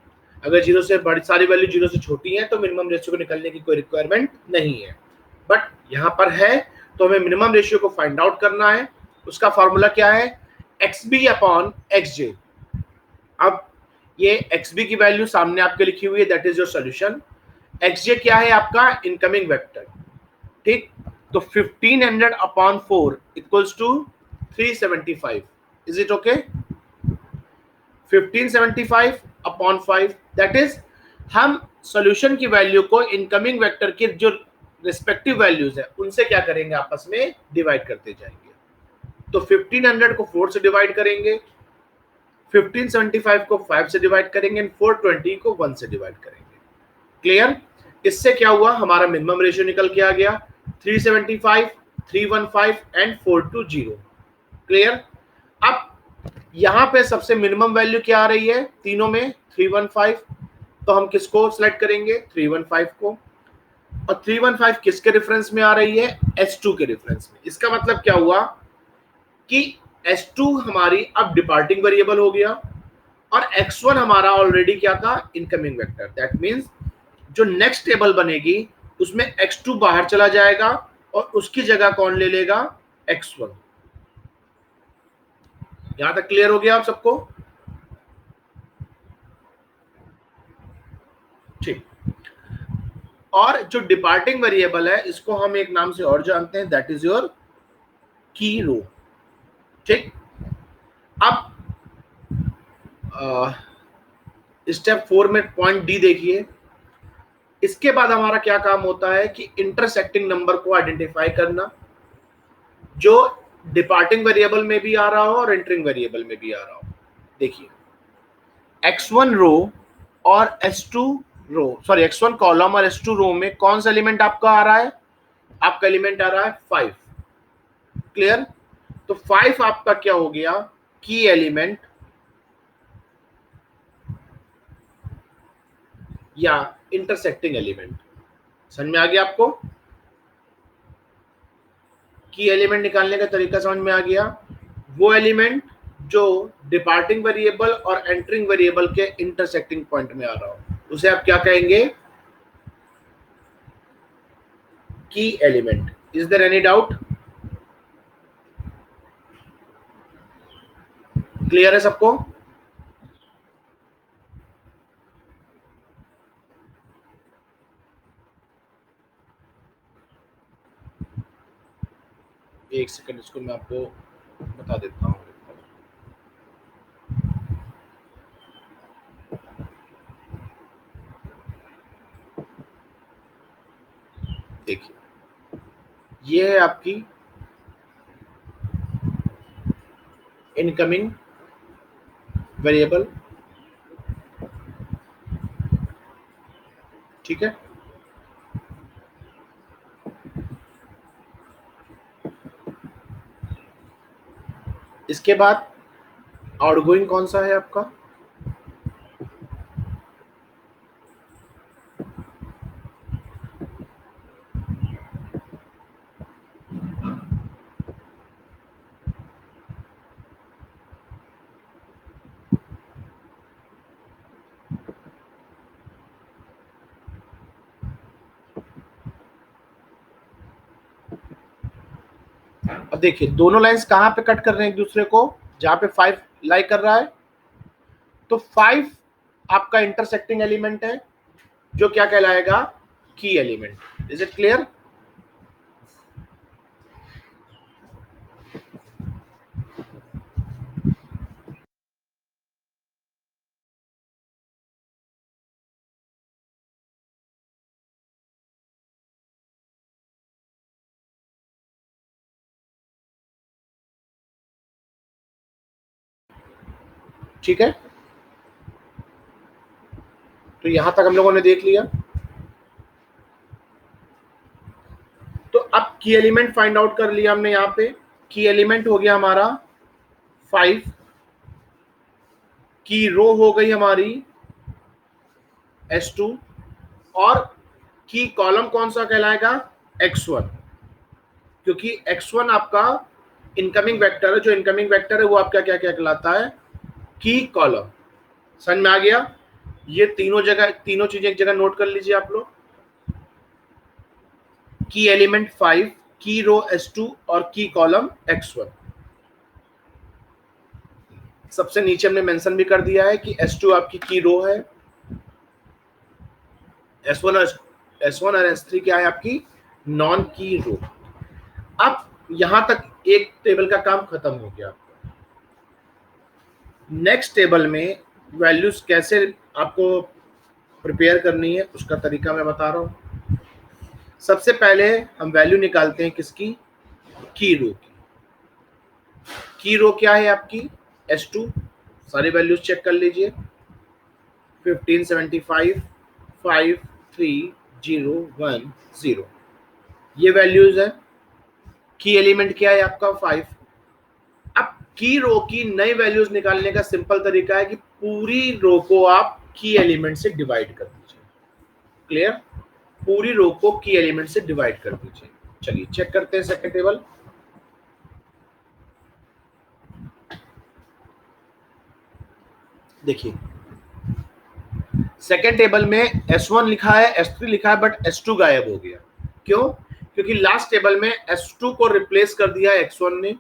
अगर 0 से बड़ी, सारी वैल्यू 0 से छोटी है, तो मिनिमम रेशियो को निकालने की कोई रिक्वायरमेंट नहीं है। बट यहाँ पर है, तो हमें मिनिमम रेशियो को फाइंड आउट करना है। उसका फॉर्मूला क्या है, XB अपॉन XJ। अब ये XB की वैल्यू सामने आपके लिखी हुई है, that is your solution. XJ क्या है आपका, इनकमिंग वेक्टर। ठीक, तो 1500 upon 4 equals to 375। Is it okay? 1575 upon 5, that is हम सॉल्यूशन की वैल्यू को इनकमिंग वेक्टर की जो रिस्पेक्टिव वैल्यूज है उनसे क्या करेंगे, आपस में डिवाइड करते जाएंगे। तो 1500 को 4 से डिवाइड करेंगे, 1575 को 5 से डिवाइड करेंगे, 420 को 1 से डिवाइड करेंगे। क्लियर? इससे क्या हुआ, हमारा मिनिमम रेशियो निकल के आ गया 375, 315 एंड 420। क्लियर? अब यहां पे सबसे मिनिमम वैल्यू क्या आ रही है तीनों में, 315। तो हम किसको सिलेक्ट करेंगे, 315 को। और 315 किसके रेफरेंस में आ रही है, S2 के रेफरेंस में। इसका मतलब क्या हुआ कि S2 हमारी अब डिपार्टिंग वेरिएबल हो गया, और X1 हमारा ऑलरेडी क्या था, इनकमिंग वेक्टर। दैट मींस जो नेक्स्ट टेबल बनेगी उसमें X2 बाहर चला जाएगा और उसकी जगह कौन ले लेगा, X1। यहां तक क्लियर हो गया आप सबको? ठीक। और जो डिपार्टिंग वेरिएबल है इसको हम एक नाम से और जानते हैं, दैट इज योर की रो। ठीक। अब स्टेप 4 में पॉइंट डी देखिए। इसके बाद हमारा क्या काम होता है कि इंटरसेक्टिंग नंबर को आइडेंटिफाई करना, जो डिपार्टिंग वेरिएबल में भी आ रहा हो और एंटरिंग वेरिएबल में भी आ रहा हो। देखिए, x1 रो और s2 रो, सॉरी x1 कॉलम और s2 रो में कौन सा एलिमेंट आपका आ रहा है, आपका एलिमेंट आ रहा है 5। क्लियर? तो 5 आपका क्या हो गया, की एलिमेंट या इंटरसेक्टिंग एलिमेंट। समझ में आ गया आपको? की एलिमेंट निकालने का तरीका समझ में आ गया। वो एलिमेंट जो डिपार्टिंग वेरिएबल और एंटरिंग वेरिएबल के इंटरसेक्टिंग पॉइंट में आ रहा हो, उसे आप क्या कहेंगे, key element. Is there any doubt? Clear है सबको? एक सेकंड, इसको मैं आपको बता देता हूँ। देखिए, ये है आपकी इनकमिंग वेरिएबल। ठीक है, इसके बाद आउटगोइंग कौन सा है आपका, अब देखिए दोनों लाइंस कहां पे कट कर रहे हैं एक दूसरे को, जहां पे 5 लाई कर रहा है। तो 5 आपका इंटरसेक्टिंग एलिमेंट है, जो क्या कहलाएगा, की एलिमेंट। Is it clear? ठीक है, तो यहां तक हम लोगों ने देख लिया। तो अब की एलिमेंट फाइंड आउट कर लिया हमने। यहाँ पे की एलिमेंट हो गया हमारा 5। की रो हो गई हमारी S2 और की कॉलम कौन सा कहलाएगा X1, क्योंकि X1 आपका इनकमिंग वेक्टर है, जो इनकमिंग वेक्टर है वो आपका क्या क्या कहलाता है की कॉलम। समझ में आ गया? ये तीनों चीजें एक जगह नोट कर लीजिए आप लोग। की एलिमेंट 5, की रो S2 और की कॉलम X1। सबसे नीचे हमने मेंशन भी कर दिया है कि S2 आपकी की रो है, S1 और S3 क्या है आपकी नॉन की रो। अब यहां तक एक टेबल का काम खत्म हो गया। नेक्स्ट टेबल में वैल्यूज कैसे आपको प्रिपेयर करनी है उसका तरीका मैं बता रहा हूं। सबसे पहले हम वैल्यू निकालते हैं किसकी की रो की रो क्या है आपकी S2। सारी वैल्यूज चेक कर लीजिए 1575 5 3 0 1 0 ये वैल्यूज है। की एलिमेंट क्या है आपका 5। अब की रो की नई वैल्यूज निकालने का सिंपल तरीका है कि पूरी रो को आप की एलिमेंट से डिवाइड कर दीजिए। क्लियर? पूरी रो को की एलिमेंट से डिवाइड कर दीजिए। चलिए चेक करते हैं सेकंड टेबल। देखिए सेकंड टेबल में S1 लिखा है, S3 लिखा है, बट S2 गायब हो गया। क्यों? क्योंकि लास्ट टेबल में S2 को रिप्लेस कर दिया X1 ने,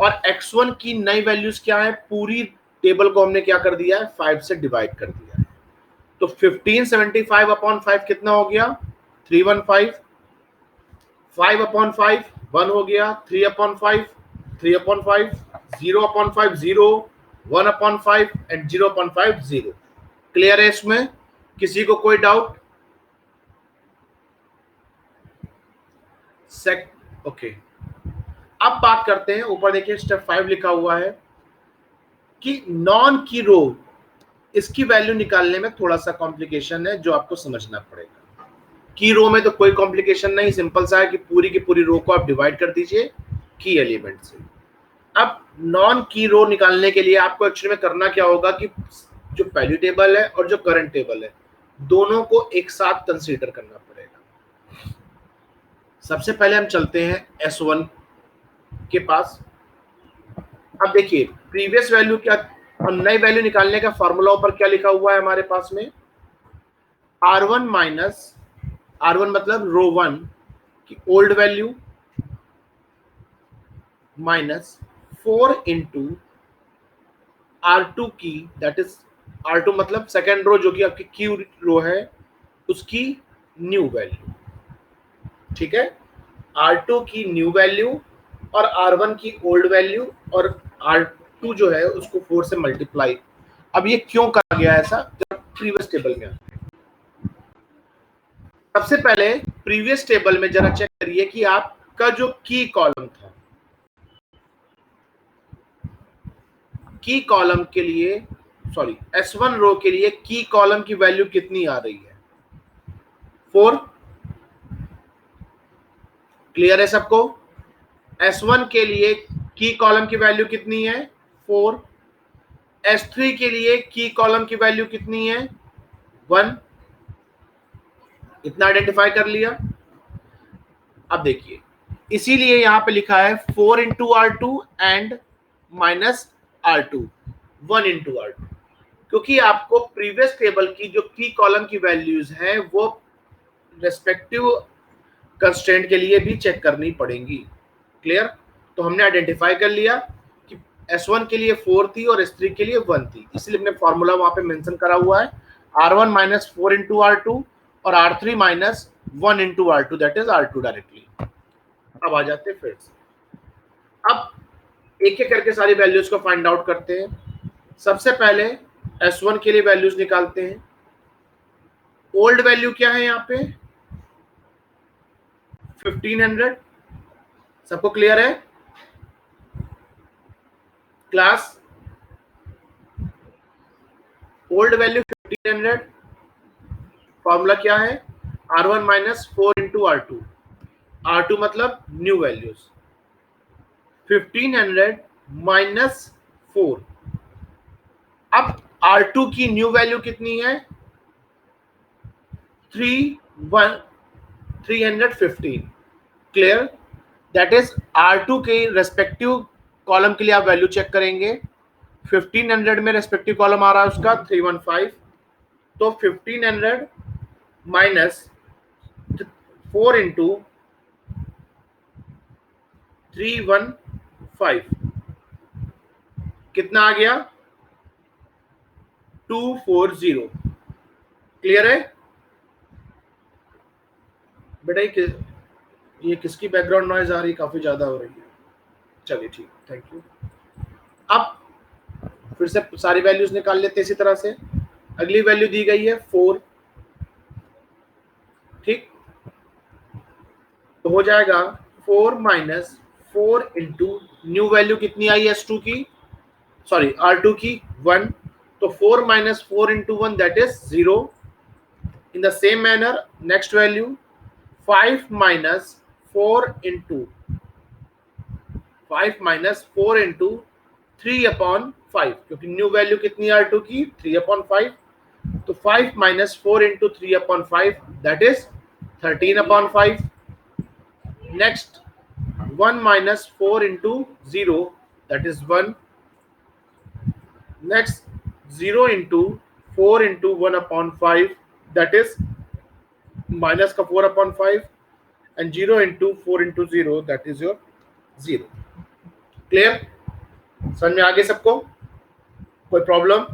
और X1 की नई वैल्यूज क्या है, पूरी टेबल को हमने क्या कर दिया है 5 से डिवाइड कर दिया है। तो 1575 अपॉन 5 कितना हो गया 315। 5 अपॉन 5 1 हो गया, 3 upon 5 3 upon 5, 0 upon 5 0, 1 upon 5 and 0 upon 5 0। Clear है? इसमें किसी को कोई डाउट? ओके अब बात करते हैं, ऊपर देखिए स्टेप 5 लिखा हुआ है कि नॉन की रो, इसकी वैल्यू निकालने में थोड़ा सा कॉम्प्लिकेशन है जो आपको समझना पड़ेगा। की रो में तो कोई कॉम्प्लिकेशन नहीं, सिंपल सा है कि पूरी की पूरी रो को आप डिवाइड कर दीजिए की एलिमेंट से। अब नॉन की रो निकालने के लिए आपको एक्चुअली में करना क्या होगा कि जो पहली टेबल है और जो करंट टेबल है दोनों को एक साथ कंसीडर करना पड़ेगा। सबसे पहले हम चलते हैं S1 के पास। अब देखिए प्रीवियस वैल्यू क्या और नई वैल्यू निकालने का फॉर्मूला ऊपर क्या लिखा हुआ है हमारे पास में R1 माइनस R1 मतलब रो 1 की old value minus 4 into R2 की, दैट इज R2 मतलब सेकेंड रो जो कि आपकी क्यू रो है उसकी न्यू वैल्यू। ठीक है? R2 की न्यू वैल्यू और R1 की ओल्ड वैल्यू और R2 जो है उसको 4 से मल्टीप्लाई। अब ये क्यों कहा गया ऐसा, जब प्रीवियस टेबल में आते हैं। सबसे पहले प्रीवियस टेबल में जरा चेक करिए कि आपका जो की कॉलम था, की कॉलम के लिए सॉरी S1 रो के लिए की कॉलम की वैल्यू कितनी आ रही है 4। क्लियर है सबको? S1 के लिए की कॉलम की वैल्यू कितनी है 4। S3 के लिए की कॉलम की वैल्यू कितनी है 1। इतना आइडेंटिफाई कर लिया। अब देखिए इसीलिए यहां पे लिखा है 4 into R2 and minus R2 1 into R2, क्योंकि आपको प्रीवियस टेबल की जो की कॉलम की वैल्यूज हैं वो रेस्पेक्टिव कंस्ट्रेंट के लिए भी चेक करनी पड़ेंगी। क्लियर? तो हमने आइडेंटिफाई कर लिया कि S1 के लिए 4 थी और S3 के लिए 1 थी, इसलिए हमने फॉर्मूला वहां पे मेंशन करा हुआ है R1 माइनस 4 इंटू R2 और R3 minus 1 into R2 that is R2 directly. अब आ जाते हैं फिर से, अब एक एक करके सारी वैल्यूज को फाइंड आउट करते हैं। सबसे पहले S1 के लिए वैल्यूज निकालते हैं। ओल्ड वैल्यू क्या है यहाँ पे 1500। सबको क्लियर है क्लास? ओल्ड वैल्यू 1500, फॉर्मूला क्या है R1 minus 4 into R2, R2 मतलब न्यू वैल्यूज 1500 माइनस 4। अब R2 की न्यू वैल्यू कितनी है 315। क्लियर? दैट इज R2 के रेस्पेक्टिव कॉलम के लिए आप वैल्यू चेक करेंगे। 1500 में रेस्पेक्टिव कॉलम आ रहा है उसका 315, तो 1500 माइनस 4 इंटू 315 कितना आ गया 240। क्लियर है बेटा? ये किसकी बैकग्राउंड नॉइज आ रही है? काफी ज्यादा हो रही है। चलिए ठीक, थैंक यू। अब फिर से सारी वैल्यूज निकाल लेते हैं इसी तरह से। अगली वैल्यू दी गई है 4, ठीक? तो हो जाएगा 4 माइनस 4 इंटू न्यू वैल्यू कितनी आई S2 की, सॉरी R2 की 1, तो 4 minus 4 into 1 that is 0। In the same manner next value 5 minus 4 into 3/5, क्योंकि न्यू वैल्यू कितनी R2 की 3/5, तो 5 minus 4 into 3/5 that is 13/5। Next 1 minus 4 into 0 that is 1। Next 0 into 4 into 1/5 that is minus का 4/5, and 0 into 4 into 0 that is your 0। Clear? समझ में आगे सबको? कोई प्रॉब्लम?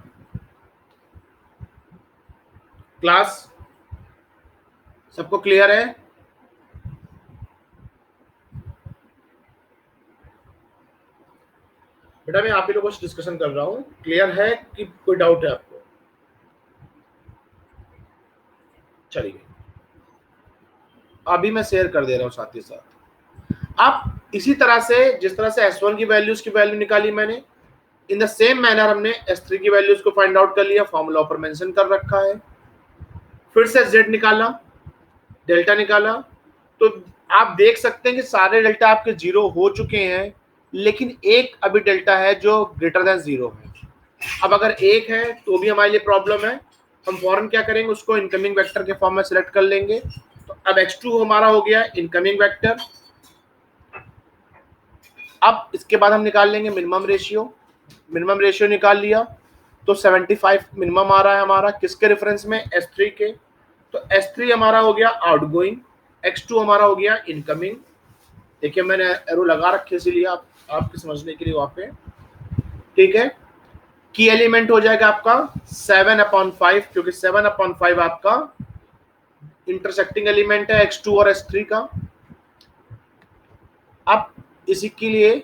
क्लास सबको क्लियर है? बेटा मैं आप ही लोगों से डिस्कशन कर रहा हूं, क्लियर है कि कोई डाउट है आपको? चलिए अभी मैं शेयर कर दे रहा हूं साथ ही साथ। आप इसी तरह से जिस तरह से S1 की वैल्यूज की वैल्यू निकाली मैंने, इन द सेम मैनर हमने S3 की वैल्यूज को फाइंड आउट कर लिया, फॉर्मूला ऊपर मेंशन कर रखा है। फिर से Z निकाला, डेल्टा निकाला, तो आप देख सकते हैं कि सारे डेल्टा आपके 0 हो चुके हैं, लेकिन एक अभी डेल्टा है जो ग्रेटर देन 0 है। अब अगर एक है तो भी हमारे लिए प्रॉब्लम है, हम फौरन क्या करेंगे, उसको इनकमिंग वेक्टर के फॉर्म में सिलेक्ट कर लेंगे। तो अब X2 हमारा हो गया इनकमिंग वेक्टर। अब इसके बाद हम निकाल लेंगे मिनिमम रेशियो। मिनिमम रेशियो निकाल लिया तो 75 मिनिमम आ रहा है हमारा, किसके रेफरेंस में? S3 के। तो S3 हमारा हो गया आउटगोइंग, X2 हमारा हो गया इनकमिंग। देखिए मैंने एरो लगा रखे इसीलिए आपके समझने के लिए वहां पे, ठीक है। की एलिमेंट हो जाएगा आपका 7/5, क्योंकि 7/5 आपका इंटरसेक्टिंग एलिमेंट है X2 और S3 का। अब इसी के लिए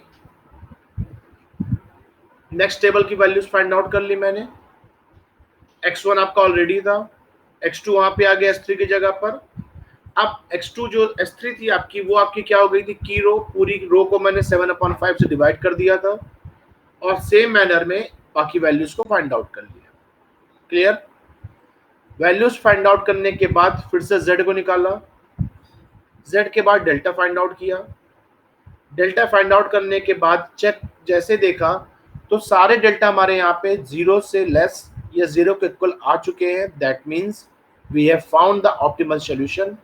नेक्स्ट टेबल की वैल्यूज फाइंड आउट कर ली मैंने। X1 आपका ऑलरेडी था, X2 वहां पे आ गया S3 की जगह पर। अब X2 जो S3 थी आपकी, वो आपकी क्या हो गई थी, की रो, पूरी रो को मैंने 7/5 से डिवाइड कर दिया था, और सेम मैनर में बाकी वैल्यूज को फाइंड आउट कर लिया। क्लियर? वैल्यूज फाइंड आउट करने के बाद फिर से Z को निकाला, Z के बाद डेल्टा फाइंड आउट किया। डेल्टा फाइंड आउट करने के बाद चेक जैसे देखा तो सारे डेल्टा हमारे यहाँ पे 0 से लेस या 0 के इक्वल आ चुके हैं। That means we have found the optimal solution.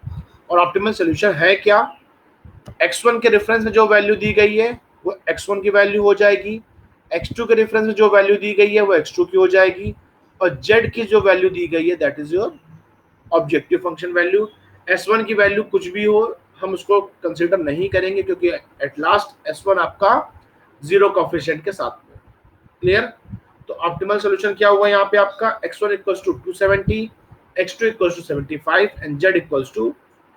और ऑप्टिमल सॉल्यूशन है क्या? X1 के रेफरेंस में जो वैल्यू दी गई है वो X1 की वैल्यू हो जाएगी, X2 के रेफरेंस में जो वैल्यू दी गई है वो X2 की हो जाएगी, और Z की जो वैल्यू दी गई है that is your objective function value. S1 की वैल्यू कुछ भी हो हम उसको कंसीडर नहीं करेंगे, क्योंकि एट लास्ट S1 आपका 0 कोएफिशिएंट के साथ में। क्लियर? तो ऑप्टिमल सॉल्यूशन क्या हुआ यहाँ पे आपका? X1 equals to 270, X2 equals to 75 and Z equals to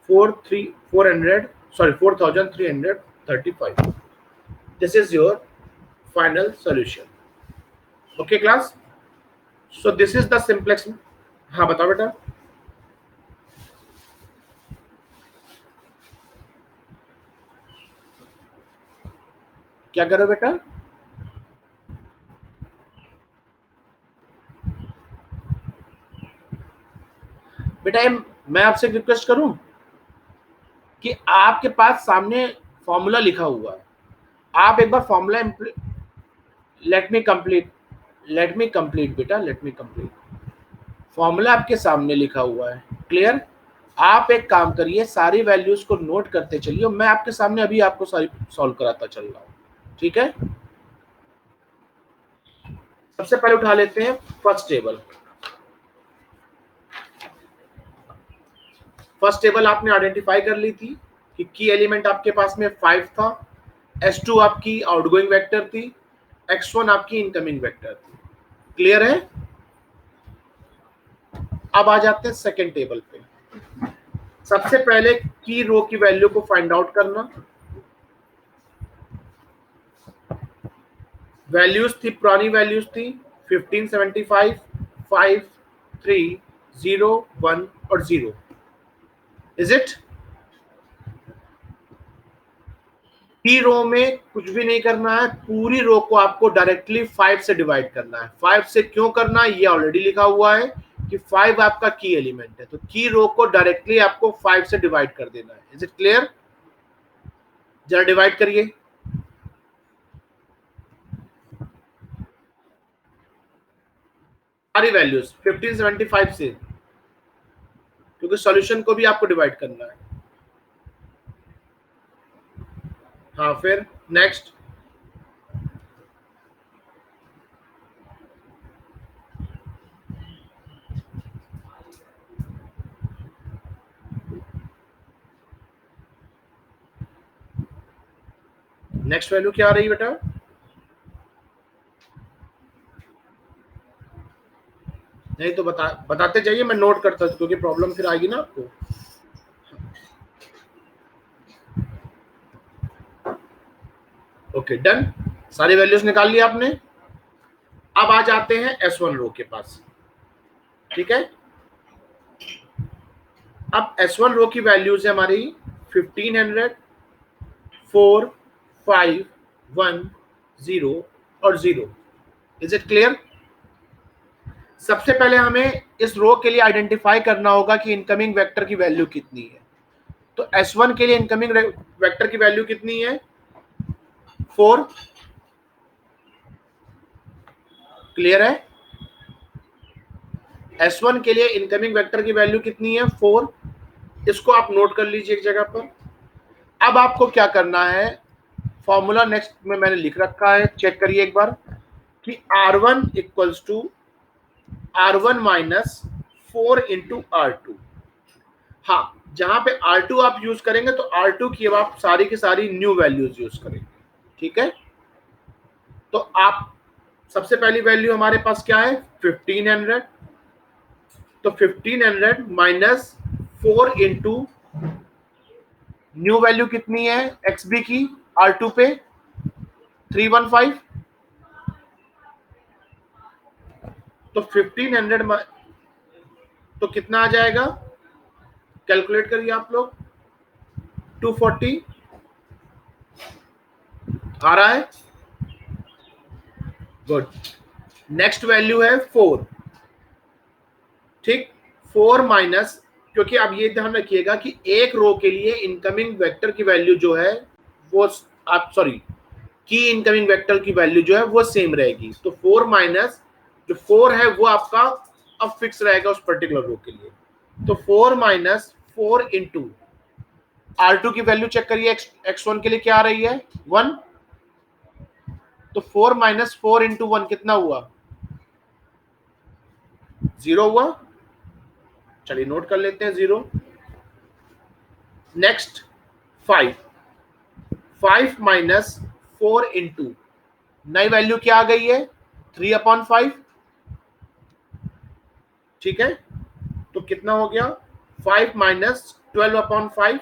4335. This is your final solution. Okay class? So this is the simplest. हाँ बताओ बेटा। क्या करो बेटा? बेटा मैं आपसे रिक्वेस्ट करूं कि आपके पास सामने फॉर्मूला लिखा हुआ है, आप एक बार formula let me complete. Let me complete बेटा, लेट मी कंप्लीट। फॉर्मूला आपके सामने लिखा हुआ है, क्लियर। आप एक काम करिए, सारी वैल्यूज को नोट करते चलिए, मैं आपके सामने अभी आपको सारी सॉल्व कराता चल रहा हूँ, ठीक है। सबसे पहले उठा लेते हैं फर्स्ट टेबल। फर्स्ट टेबल आपने आइडेंटिफाई कर ली थी कि की एलिमेंट आपके पास में 5 था, S2 आपकी आउटगोइंग वेक्टर थी, X1 आपकी इनकमिंग वेक्टर थी, क्लियर है। अब आ जाते हैं सेकेंड टेबल पे। सबसे पहले की रो की वैल्यू को फाइंड आउट करना। वैल्यूज थी, पुरानी वैल्यूज थी 1575, 5, 3, 0, 1 और 0, इज इट। की रो में कुछ भी नहीं करना है, पूरी रो को आपको डायरेक्टली 5 से डिवाइड करना है। 5 से क्यों करना है ये ऑलरेडी लिखा हुआ है कि 5 आपका की एलिमेंट है, तो की रो को डायरेक्टली आपको 5 से डिवाइड कर देना है। Is it clear? जरा डिवाइड करिए। सारी वैल्यूज 1575 से, क्योंकि सॉल्यूशन को भी आपको डिवाइड करना है। हाँ, फिर नेक्स्ट। नेक्स्ट वैल्यू क्या आ रही है बेटा? नहीं तो बताते जाइए, मैं नोट करता हूँ, क्योंकि प्रॉब्लम फिर आएगी ना आपको। Okay, done. सारी वैल्यूज निकाल लिया आपने। अब आ जाते हैं S1 रो के पास, ठीक है। अब S1 रो की वैल्यूज है हमारी 1500, 4, 5, 1, 0 और 0। Is it clear? सबसे पहले हमें इस रो के लिए आइडेंटिफाई करना होगा कि इनकमिंग वेक्टर की वैल्यू कितनी है। तो S1 के लिए इनकमिंग वेक्टर की वैल्यू कितनी है? 4, क्लियर है। S1 के लिए इनकमिंग वेक्टर की वैल्यू कितनी है? 4। इसको आप नोट कर लीजिए एक जगह पर। अब आपको क्या करना है, फॉर्मूला नेक्स्ट में मैंने लिख रखा है, चेक करिए एक बार कि R1 equals to R1 minus 4 into R2। हाँ, जहां पे R2 आप यूज करेंगे तो R2 की अब आप सारी की सारी न्यू वैल्यूज यूज करेंगे, ठीक है। तो आप सबसे पहली वैल्यू हमारे पास क्या है? 1500। तो 1500 माइनस 4 इंटू न्यू वैल्यू कितनी है XB की R2 पे? 315। तो 1500 तो कितना आ जाएगा? कैलकुलेट करिए आप लोग। 240 आ रहा है। गुड। नेक्स्ट वैल्यू है 4, ठीक। 4 माइनस, क्योंकि आप ये ध्यान रखिएगा कि एक रो के लिए इनकमिंग वेक्टर की वैल्यू जो है वो आप सॉरी की इनकमिंग वेक्टर की वैल्यू जो है वो सेम रहेगी। तो 4 माइनस जो 4 है वो आपका अब फिक्स रहेगा उस पर्टिकुलर रो के लिए। तो 4 माइनस 4 इंटू R2 की वैल्यू चेक करिए, X1 के लिए क्या आ रही है? 1। तो 4 माइनस 4 इंटू 1 कितना हुआ? 0 हुआ। चलिए नोट कर लेते हैं 0। नेक्स्ट 5, 5 माइनस 4 इंटू नई वैल्यू क्या आ गई है? 3/5, ठीक है। तो कितना हो गया? 5 माइनस 12/5।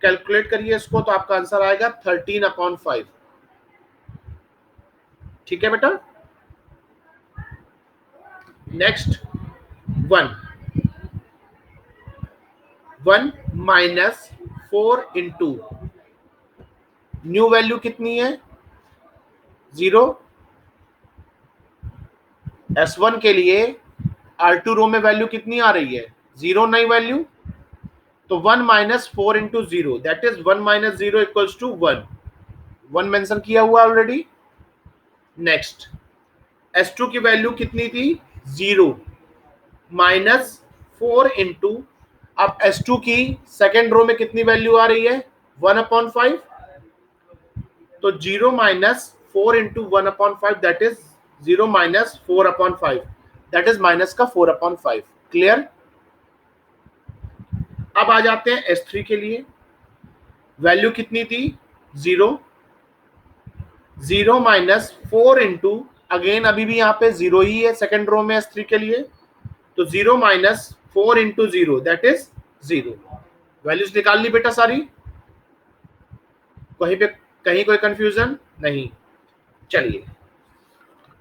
कैलकुलेट करिए इसको तो आपका आंसर आएगा 13/5, ठीक है बेटा। Next 1 minus 4 into new value कितनी है? 0। S1 के लिए R2 रो में वैल्यू कितनी आ रही है? 0 नई वैल्यू। तो 1 minus 4 into 0 that is 1 minus 0 equals to 1 mention किया हुआ ऑलरेडी। नेक्स्ट S2 की वैल्यू कितनी थी 0 माइनस 4 इंटू, अब S2 की सेकेंड रो में कितनी वैल्यू आ रही है 1/5, तो 0 minus 4 into 1/5 that is 0 minus 4/5, that is minus का 4/5। क्लियर। अब आ जाते हैं S3 के लिए, वैल्यू कितनी थी 0 0 माइनस 4 इंटू, अगेन अभी भी यहाँ पे 0 ही है सेकेंड रो में S3 के लिए, तो 0 minus 4 into 0 that is 0। Values निकाल ली बेटा सारी, कहीं पे कहीं कोई कंफ्यूजन नहीं। चलिए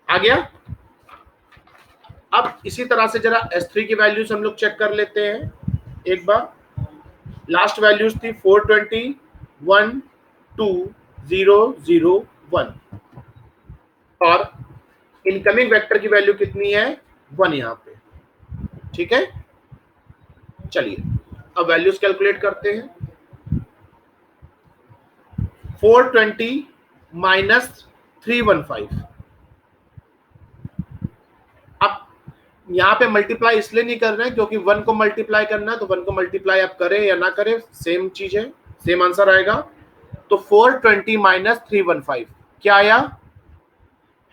आ गया। अब इसी तरह से जरा S3 की वैल्यूज हम लोग चेक कर लेते हैं एक बार। लास्ट वैल्यूज थी 420 1 2 0 0 1 और इनकमिंग वेक्टर की वैल्यू कितनी है 1 यहाँ पे। ठीक है, चलिए अब वैल्यूज कैलकुलेट करते हैं। 420 माइनस 315, अब यहाँ पे मल्टीप्लाई इसलिए नहीं कर रहे हैं क्योंकि 1 को मल्टीप्लाई करना है, तो 1 को मल्टीप्लाई आप करें या ना करें सेम चीज है, सेम आंसर आएगा। तो 420 माइनस 315 क्या आया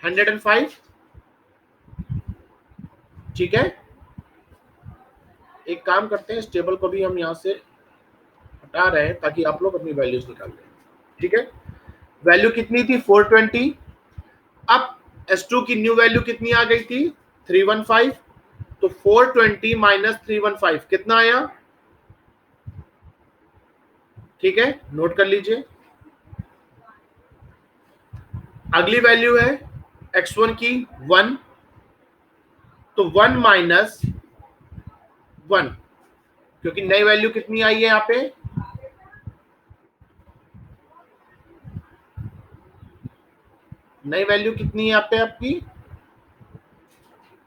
105। ठीक है, एक काम करते हैं, इस टेबल को भी हम यहाँ से हटा रहे हैं ताकि आप लोग अपनी वैल्यूज निकाल लें। ठीक है, वैल्यू कितनी थी 420, अब S2 की न्यू वैल्यू कितनी आ गई थी 315, तो 420 माइनस 315 कितना आया। ठीक है, नोट कर लीजिए। अगली वैल्यू है x1 की 1, तो 1 माइनस 1, क्योंकि नई वैल्यू कितनी आई है यहाँ पे नई वैल्यू कितनी है यहाँ पे आपकी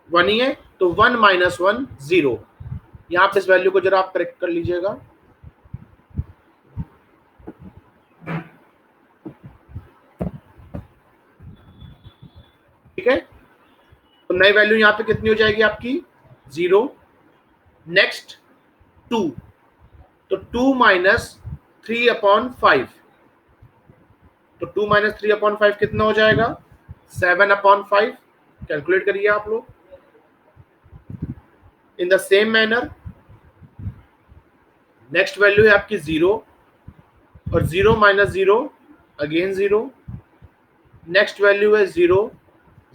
1 ही है, तो 1 माइनस 1 0। यहाँ पे इस वैल्यू को जरा आप करेक्ट कर लीजिएगा। ठीक है, तो नई वैल्यू यहाँ पे कितनी हो जाएगी आपकी 0। नेक्स्ट 2, तो 2 माइनस 3/5, तो 2 माइनस 3/5 कितना हो जाएगा 7/5। कैलकुलेट करिए आप लोग। इन the same manner next value है आपकी 0 और 0 माइनस 0 अगेन 0। नेक्स्ट वैल्यू है 0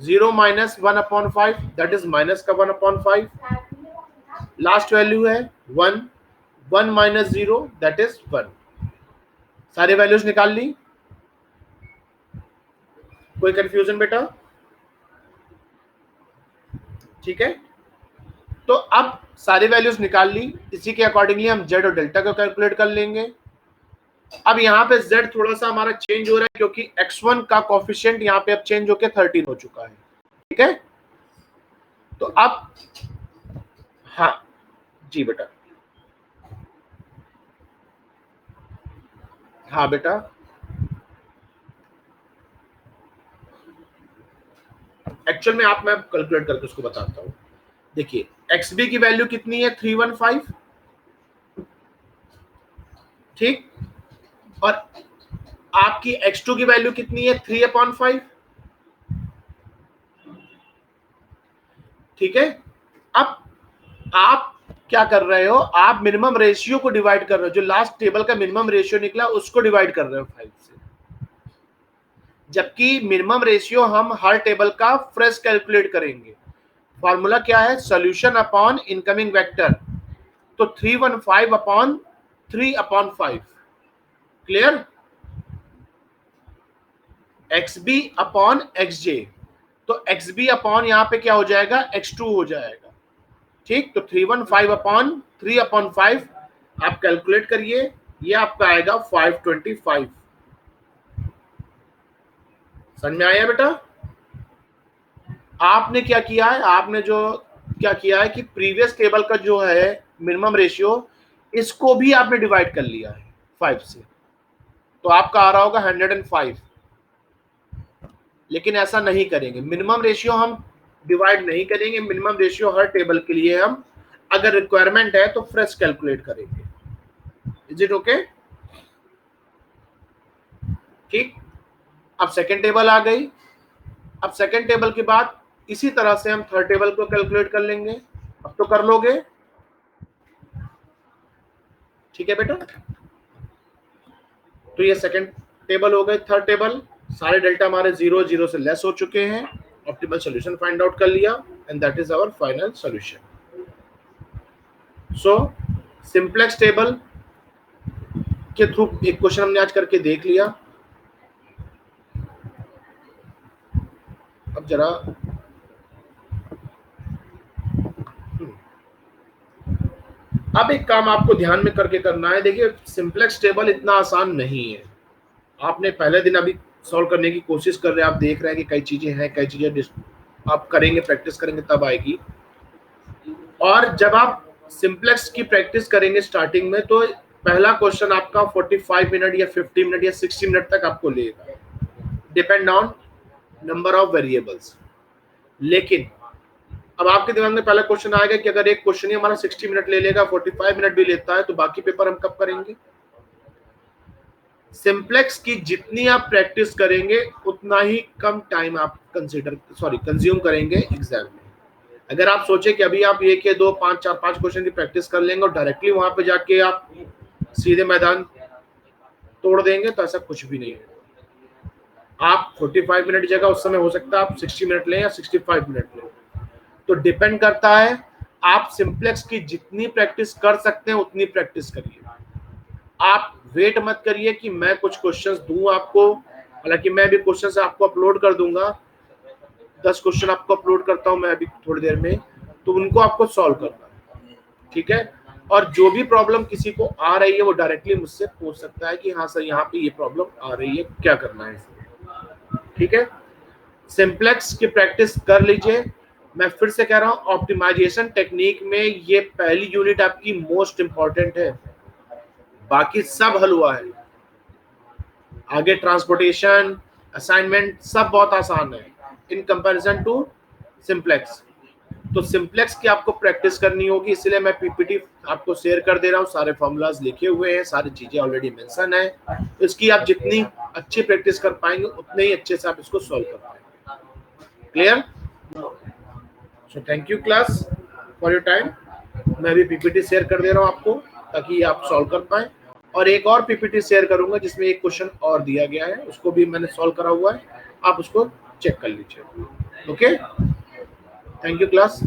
0 माइनस 1/5 दैट इज माइनस का 1/5। लास्ट वैल्यू है 1 1 माइनस 0 दैट इज 1। सारी वैल्यूज निकाल ली, कोई कंफ्यूजन बेटा। ठीक है, तो अब सारी वैल्यूज निकाल ली, इसी के अकॉर्डिंगली हम z और डेल्टा को कैलकुलेट कर लेंगे। अब यहाँ पे z थोड़ा सा हमारा चेंज हो रहा है क्योंकि x1 का कोफिशिएंट यहाँ पे अब चेंज होकर 13 हो चुका है। ठीक है, तो अब हाँ जी बेटा, हाँ बेटा, एक्चुअल में आप मैं कैलकुलेट करके उसको बताता हूँ। देखिए xb की वैल्यू कितनी है 315, ठीक, और आपकी x2 की वैल्यू कितनी है 3/5। ठीक है, अब आप क्या कर रहे हो, आप मिनिमम रेशियो को डिवाइड कर रहे हो, जो लास्ट टेबल का मिनिमम रेशियो निकला उसको डिवाइड कर रहे हो 5 से, जबकि मिनिमम रेशियो हम हर टेबल का फ्रेश कैलकुलेट करेंगे। फॉर्मूला क्या है सॉल्यूशन अपॉन इनकमिंग वेक्टर, तो 315 upon 3/5। Clear, xb upon xj, तो xb अपॉन यहाँ पे क्या हो जाएगा x2 हो जाएगा। ठीक, तो 315 अपॉन 3/5 आप कैलकुलेट करिए, ये आपका आएगा 525। समझ में आया बेटा। आपने क्या किया है, आपने जो क्या किया है कि प्रीवियस टेबल का जो है मिनिमम रेशियो इसको भी आपने डिवाइड कर लिया है 5 से, तो आपका आ रहा होगा 105। लेकिन ऐसा नहीं करेंगे, मिनिमम रेशियो हम डिवाइड नहीं करेंगे, मिनिमम रेशियो हर टेबल के लिए हम अगर रिक्वायरमेंट है तो फ्रेश कैलकुलेट करेंगे। Is it okay? ठीक, अब सेकेंड टेबल आ गई। अब सेकेंड टेबल के बाद इसी तरह से हम थर्ड टेबल को कैलकुलेट कर लेंगे। अब तो कर लोगे, ठीक है बेटा? तो ये सेकेंड टेबल हो गए। थर्ड टेबल, सारे डेल्टा हमारे 0 से लेस हो चुके हैं, ऑप्टिमल सॉल्यूशन फाइंड आउट कर लिया, and that is our final solution. So simplex table के थ्रू एक क्वेश्चन हमने आज करके देख लिया। अब जरा अब एक काम आपको ध्यान में करके करना है। देखिए, सिंपलेक्स टेबल इतना आसान नहीं है। आपने पहले दिन अभी सॉल्व करने की कोशिश कर रहे हैं, आप देख रहे हैं कि कई चीजें हैं, कई चीजें आप करेंगे, प्रैक्टिस करेंगे तब आएगी। और जब आप सिंपलेक्स की प्रैक्टिस करेंगे स्टार्टिंग में, तो पहला क्वेश्चन आपका 45 मिनट या 50 मिनट या 60 मिनट तक आपको लेगा, depend on number of variables. लेकिन अब आपके दिमाग में पहला क्वेश्चन आएगा कि अगर एक क्वेश्चन ही हमारा 60 मिनट ले लेगा, 45 मिनट भी लेता है, तो बाकी पेपर हम कब करेंगे? सिंपलेक्स की जितनी आप प्रैक्टिस करेंगे उतना ही कम टाइम आप कंज्यूम करेंगे एग्जाम में। अगर आप सोचे कि अभी आप 1 या 2 5 4 5 क्वेश्चन की प्रैक्टिस कर लेंगे और डायरेक्टली वहां पे जाके आप सीधे मैदान तोड़ देंगे, तो ऐसा कुछ भी नहीं है। आप 45 मिनट जगह उस समय हो सकता है आप 60 मिनट लें या 65 मिनट लें। तो डिपेंड करता है, आप सिंपलेक्स की जितनी प्रैक्टिस कर सकते हैं उतनी प्रैक्टिस करिए। आप वेट मत करिए कि मैं कुछ क्वेश्चंस दूं आपको, हालांकि मैं भी क्वेश्चंस आपको अपलोड कर दूंगा, 10 क्वेश्चन आपको अपलोड करता हूं मैं अभी थोड़ी देर में, तो उनको आपको सॉल्व करना है, ठीक है? और जो भी प्रॉब्लम किसी को आ रही है वो डायरेक्टली मुझसे पूछ सकता है कि हाँ सर यहाँ पे ये प्रॉब्लम आ रही है, क्या करना है, ठीक है? सिंपलेक्स की प्रैक्टिस कर लीजिए। मैं फिर से कह रहा हूं, ऑप्टिमाइजेशन टेक्निक में ये पहली यूनिट आपकी मोस्ट इंपॉर्टेंट है, बाकी सब हल हुआ है। आगे ट्रांसपोर्टेशन, असाइनमेंट सब बहुत आसान है इन कंपैरिजन टू सिंपलेक्स। तो सिंपलेक्स की आपको प्रैक्टिस करनी होगी, इसलिए मैं पीपीटी आपको शेयर कर दे रहा हूँ, सारे फॉर्मूलाज लिखे हुए हैं, सारी चीजें ऑलरेडी मेंशन है। इसकी आप जितनी अच्छी प्रैक्टिस कर पाएंगे उतने ही अच्छे से आप इसको सॉल्व कर पाएंगे। Clear? So thank you class for your time. मैं भी पीपीटी शेयर कर दे रहा हूँ आपको ताकि आप सॉल्व कर पाए, और एक और पीपीटी शेयर करूंगा जिसमें एक क्वेश्चन और दिया गया है, उसको भी मैंने सॉल्व करा हुआ है, आप उसको चेक कर लीजिए। Okay, thank you class.